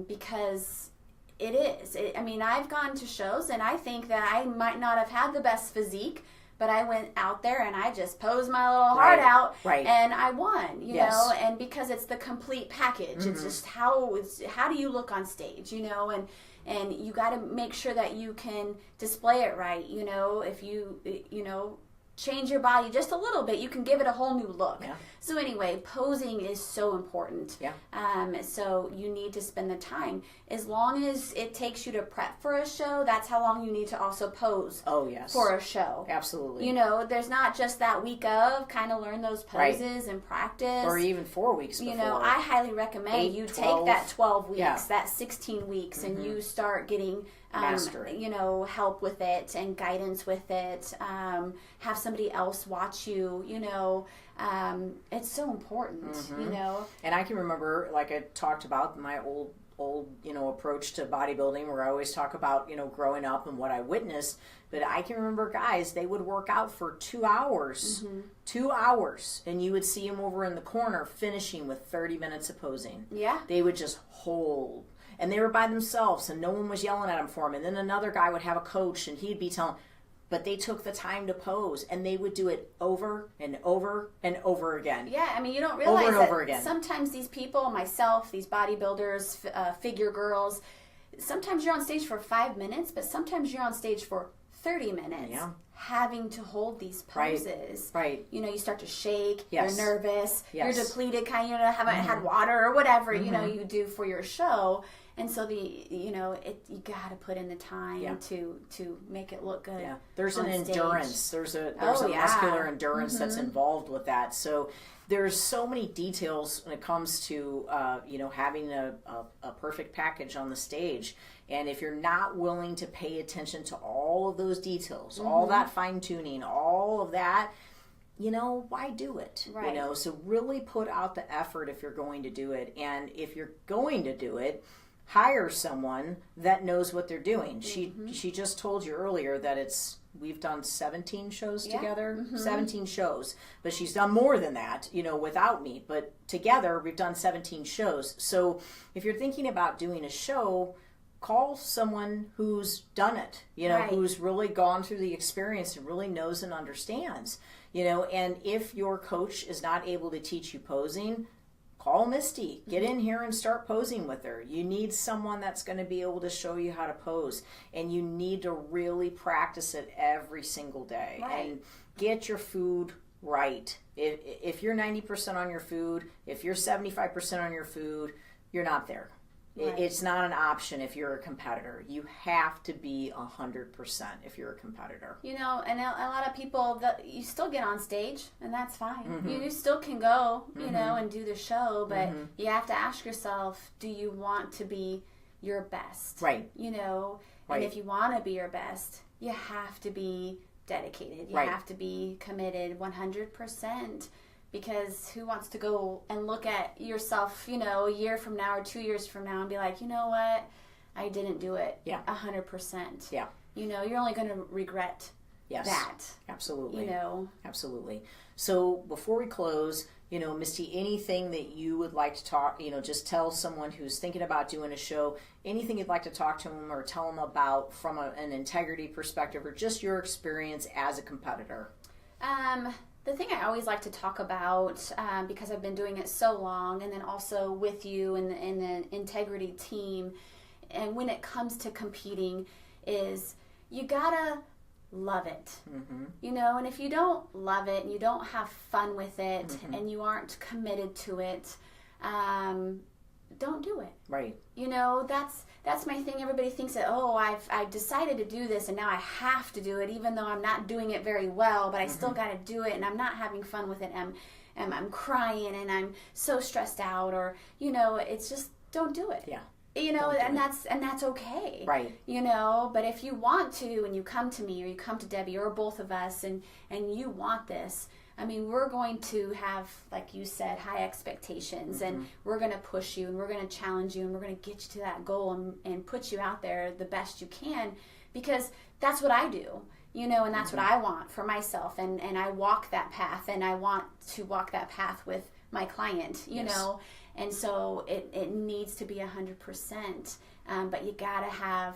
because it is. I've gone to shows, and I think that I might not have had the best physique, but I went out there and I just posed my little heart out, and I won, you know, and because it's the complete package. It's just how do you look on stage, and you got to make sure that you can display it right, if you change your body just a little bit, you can give it a whole new look. Yeah. So anyway, posing is so important. Yeah. So you need to spend the time. As long as it takes you to prep for a show, that's how long you need to also pose. Oh, yes. For a show. Absolutely. There's not just that week of, kind of learn those poses and practice. Or even 4 weeks before. I highly recommend you 12. Take that 12 weeks, that 16 weeks, and you start getting help with it and guidance with it. Have somebody else watch you, it's so important, And I can remember, like I talked about my old approach to bodybuilding, where I always talk about, growing up and what I witnessed. But I can remember guys, they would work out for 2 hours, 2 hours, and you would see them over in the corner finishing with 30 minutes of posing. Yeah. They would just hold. And they were by themselves, and no one was yelling at them for them. And then another guy would have a coach, and he'd be telling, but they took the time to pose, and they would do it over and over and over again. Yeah, you don't realize that sometimes these people, myself, these bodybuilders, figure girls, sometimes you're on stage for 5 minutes, but sometimes you're on stage for 30 minutes. Yeah. having to hold these poses. Right. You know, you start to shake, Yes. you're nervous, Yes. you're depleted, kind of, haven't had water or whatever, you know, you do for your show. And so you got to put in the time to make it look good. Yeah. There's an on stage. endurance. There's a muscular endurance that's involved with that. So there's so many details when it comes to having a perfect package on the stage. And if you're not willing to pay attention to all of those details, all that fine tuning, all of that, why do it? Right. So really put out the effort if you're going to do it. And if you're going to do it, hire someone that knows what they're doing. She just told you earlier that we've done 17 shows together, 17 shows, but she's done more than that, without me, but together we've done 17 shows. So if you're thinking about doing a show, call someone who's done it, who's really gone through the experience and really knows and understands, and if your coach is not able to teach you posing, call Misty. Get in here and start posing with her. You need someone that's going to be able to show you how to pose, and you need to really practice it every single day. Right. And get your food right. If you're 90% on your food, if you're 75% on your food, you're not there. Right. It's not an option if you're a competitor. You have to be 100% if you're a competitor. And a lot of people, you still get on stage, and that's fine. You still can go, and do the show, but you have to ask yourself, do you want to be your best? Right. And if you want to be your best, you have to be dedicated. You have to be committed 100%. Because who wants to go and look at yourself, a year from now or 2 years from now and be like, you know what, I didn't do it 100%. Yeah. You're only going to regret that. Absolutely. Absolutely. So before we close, Misty, anything that you would like to talk, just tell someone who's thinking about doing a show, anything you'd like to talk to them or tell them about from an integrity perspective or just your experience as a competitor? The thing I always like to talk about, because I've been doing it so long, and then also with you and the integrity team, and when it comes to competing, is you gotta love it. And if you don't love it and you don't have fun with it and you aren't committed to it, don't do it. Right. That's my thing. Everybody thinks that, I've decided to do this and now I have to do it, even though I'm not doing it very well, but I still got to do it, and I'm not having fun with it, and I'm crying and I'm so stressed out, or it's just, don't do it. Yeah. And that's okay. Right. But if you want to, and you come to me or you come to Debbie or both of us, and you want this, we're going to have, like you said, high expectations, and we're going to push you, and we're going to challenge you, and we're going to get you to that goal and put you out there the best you can, because that's what I do, and that's what I want for myself, and I walk that path, and I want to walk that path with my client, and so it needs to be 100%, but you got to have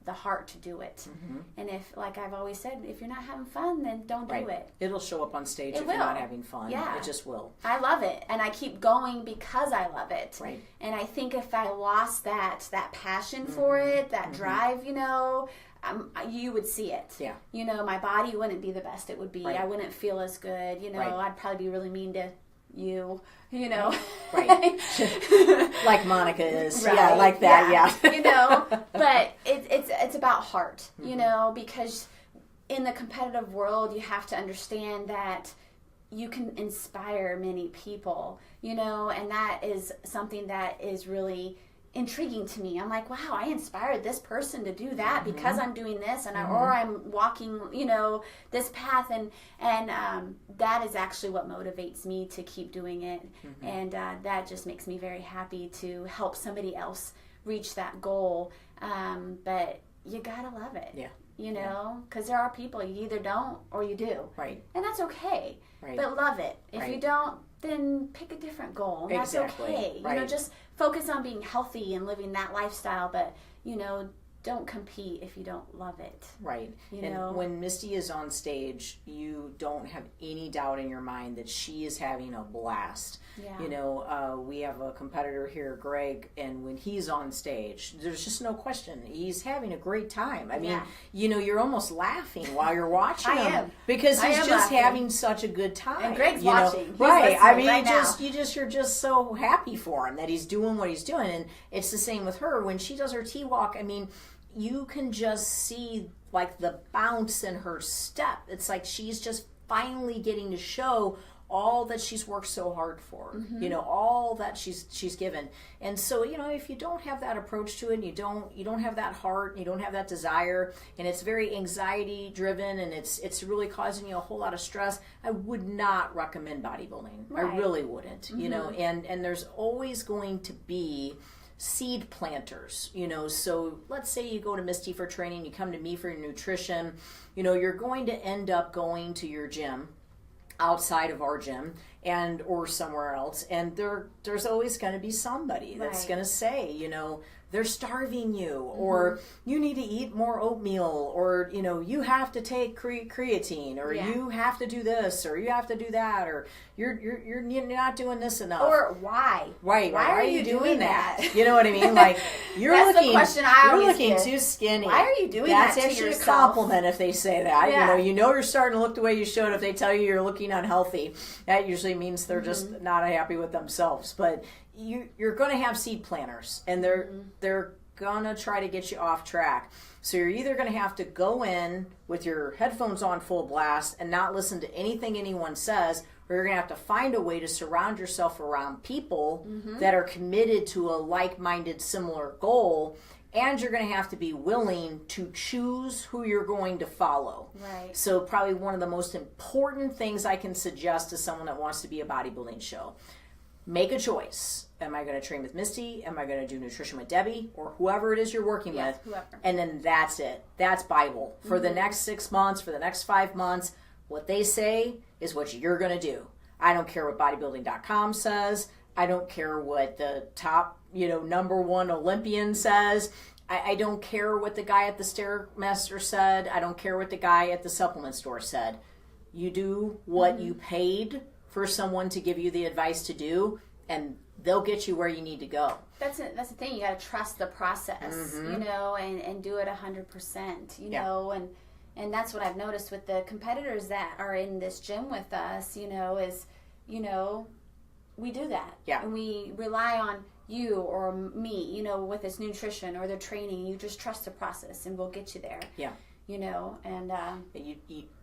the heart to do it. And if, like I've always said, if you're not having fun, then don't do it. It'll show up on stage if you're not having fun. Yeah. It just will. I love it, and I keep going because I love it. Right. And I think if I lost that passion for it, that drive, you would see it. Yeah. My body wouldn't be the best it would be. Right. I wouldn't feel as good. I'd probably be really mean to you. Right. Like Monica is. Right. Yeah, like that. Yeah. But it's about heart, because in the competitive world, you have to understand that you can inspire many people, and that is something that is really intriguing to me. I'm like, wow, I inspired this person to do that because I'm doing this, and or I'm walking, this path, and that is actually what motivates me to keep doing it, and that just makes me very happy to help somebody else reach that goal. But you gotta love it, because there are people you either don't or you do, right, and that's okay. Right. But love it. If you don't, then pick a different goal, and that's okay. Right. Just focus on being healthy and living that lifestyle, but don't compete if you don't love it. Right. And when Misty is on stage, you don't have any doubt in your mind that she is having a blast. Yeah. We have a competitor here, Greg, and when he's on stage, there's just no question. He's having a great time. I mean, you're almost laughing while you're watching him. am. Because he's just laughing. having such a good time. And Greg's watching. He's right. I mean, right you're just so happy for him that he's doing what he's doing. And it's the same with her. When she does her T-walk, I mean, you can just see like the bounce in her step. It's like she's just finally getting to show all that she's worked so hard for, all that she's given. And so, if you don't have that approach to it, and you don't have that heart, and you don't have that desire, and it's very anxiety driven, and it's really causing you a whole lot of stress, I would not recommend bodybuilding. Right. I really wouldn't, and there's always going to be seed planters, so let's say you go to Misty for training, you come to me for your nutrition, you're going to end up going to your gym outside of our gym and or somewhere else, and there's always going to be somebody that's going to say, they're starving you, or you need to eat more oatmeal, or you have to take creatine, or you have to do this, or you have to do that, or you're not doing this enough, or why are you doing that? You know what I mean? Like That's the question I always looking get. Too skinny. Why are you doing That's that to actually yourself? a compliment if they say that. Yeah. You're starting to look the way you should if they tell you you're looking unhealthy. That usually means they're just not happy with themselves. But you're going to have seed planters, and they're going to try to get you off track. So you're either going to have to go in with your headphones on full blast and not listen to anything anyone says, or you're going to have to find a way to surround yourself around people that are committed to a like-minded, similar goal, and you're going to have to be willing to choose who you're going to follow. Right. So probably one of the most important things I can suggest to someone that wants to be a bodybuilding show: make a choice. Am I going to train with Misty? Am I going to do nutrition with Debbie? Or whoever it is you're working with. Whoever. And then that's it. That's Bible. For the next 6 months, for the next 5 months, what they say is what you're going to do. I don't care what bodybuilding.com says. I don't care what the top, number one Olympian says. I don't care what the guy at the Stairmaster said. I don't care what the guy at the supplement store said. You do what you paid for someone to give you the advice to do, and they'll get you where you need to go. That's the thing. You got to trust the process, and do it 100%, and that's what I've noticed with the competitors that are in this gym with us, is, we do that. Yeah. And we rely on you or me, with this nutrition or the training. You just trust the process, and we'll get you there. Yeah. And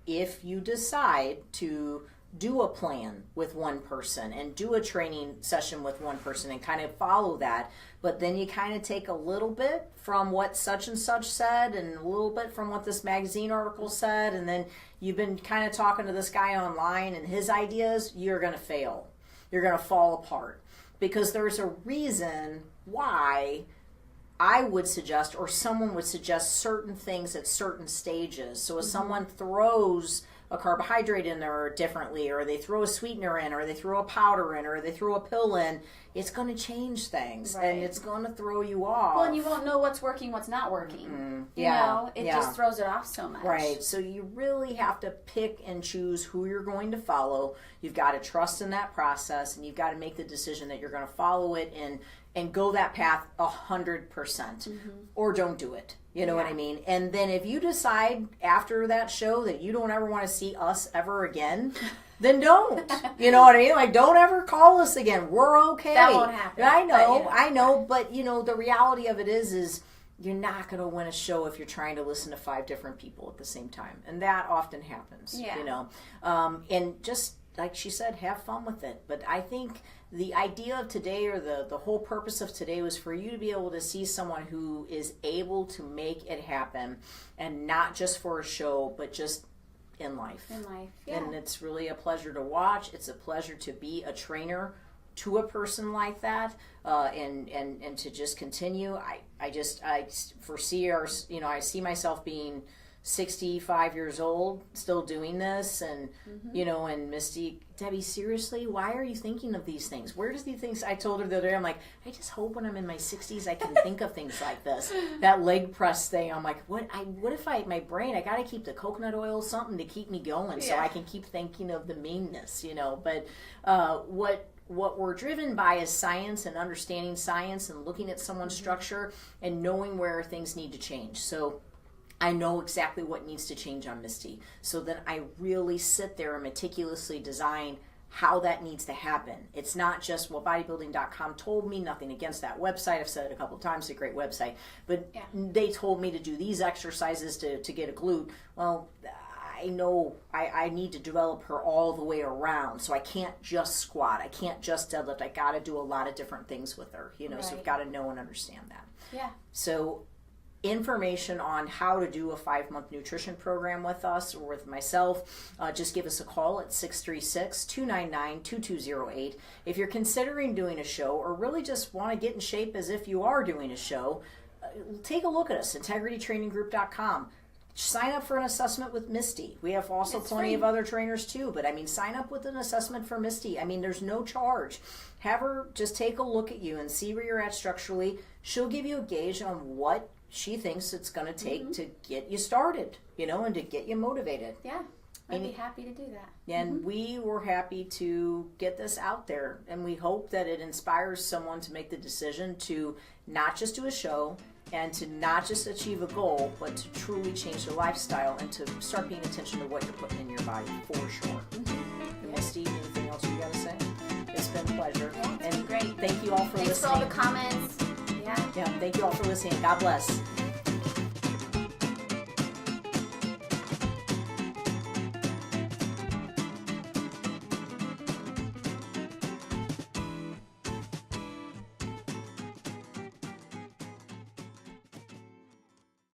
if you decide to do a plan with one person and do a training session with one person and kind of follow that, but then you kind of take a little bit from what such and such said and a little bit from what this magazine article said, and then you've been kind of talking to this guy online and his ideas, you're going to fail. You're going to fall apart, because there's a reason why I would suggest, or someone would suggest, certain things at certain stages. So if someone throws a carbohydrate in there differently, or they throw a sweetener in, or they throw a powder in, or they throw a pill in, it's going to change things, and it's going to throw you off. Well, and you won't know what's working, what's not working. It just throws it off so much. Right. So you really have to pick and choose who you're going to follow. You've got to trust in that process, and you've got to make the decision that you're going to follow it and go that path 100%, or don't do it. You know what I mean? And then if you decide after that show that you don't ever want to see us ever again, then don't. You know what I mean? Like, don't ever call us again. We're okay. That won't happen. I know, but the reality of it is you're not going to win a show if you're trying to listen to 5 different people at the same time. And that often happens, and just like she said, have fun with it. But I think the idea of today, or the whole purpose of today, was for you to be able to see someone who is able to make it happen, and not just for a show, but just in life. And it's really a pleasure to watch. It's a pleasure to be a trainer to a person like that, and to just continue. I foresee I see myself being 65 years old, still doing this, and you know, and Misty, Debbie, seriously, why are you thinking of these things? Where does these things? I told her the other day, I'm like, I just hope when I'm in my 60s I can think of things like this. That leg press thing, I'm like, what if my brain, I got to keep the coconut oil, something to keep me going, so I can keep thinking of the meanness, you know. But what we're driven by is science and understanding science and looking at someone's structure and knowing where things need to change. So I know exactly what needs to change on Misty, so that I really sit there and meticulously design how that needs to happen. It's not just, well, bodybuilding.com told me, nothing against that website. I've said it a couple of times, it's a great website. But they told me to do these exercises to get a glute. Well, I know I need to develop her all the way around. So I can't just squat. I can't just deadlift. I got to do a lot of different things with her, you know, so we've got to know and understand that. Yeah. So information on how to do a 5-month nutrition program with us or with myself, just give us a call at 636-299-2208. If you're considering doing a show or really just want to get in shape as if you are doing a show, take a look at us, integritytraininggroup.com. Sign up for an assessment with Misty. We have also plenty of other trainers too, but I mean, sign up with an assessment for Misty. I mean, there's no charge. Have her just take a look at you and see where you're at structurally. She'll give you a gauge on what she thinks it's going to take to get you started, you know, and to get you motivated. Yeah, I'd be happy to do that. And we were happy to get this out there, and we hope that it inspires someone to make the decision to not just do a show and to not just achieve a goal, but to truly change their lifestyle and to start paying attention to what you're putting in your body for sure. Misty, anything else you got to say? It's been a pleasure. Yeah, it's been great. Thank you all for listening. Thanks for all the comments. Yeah, thank you all for listening. God bless.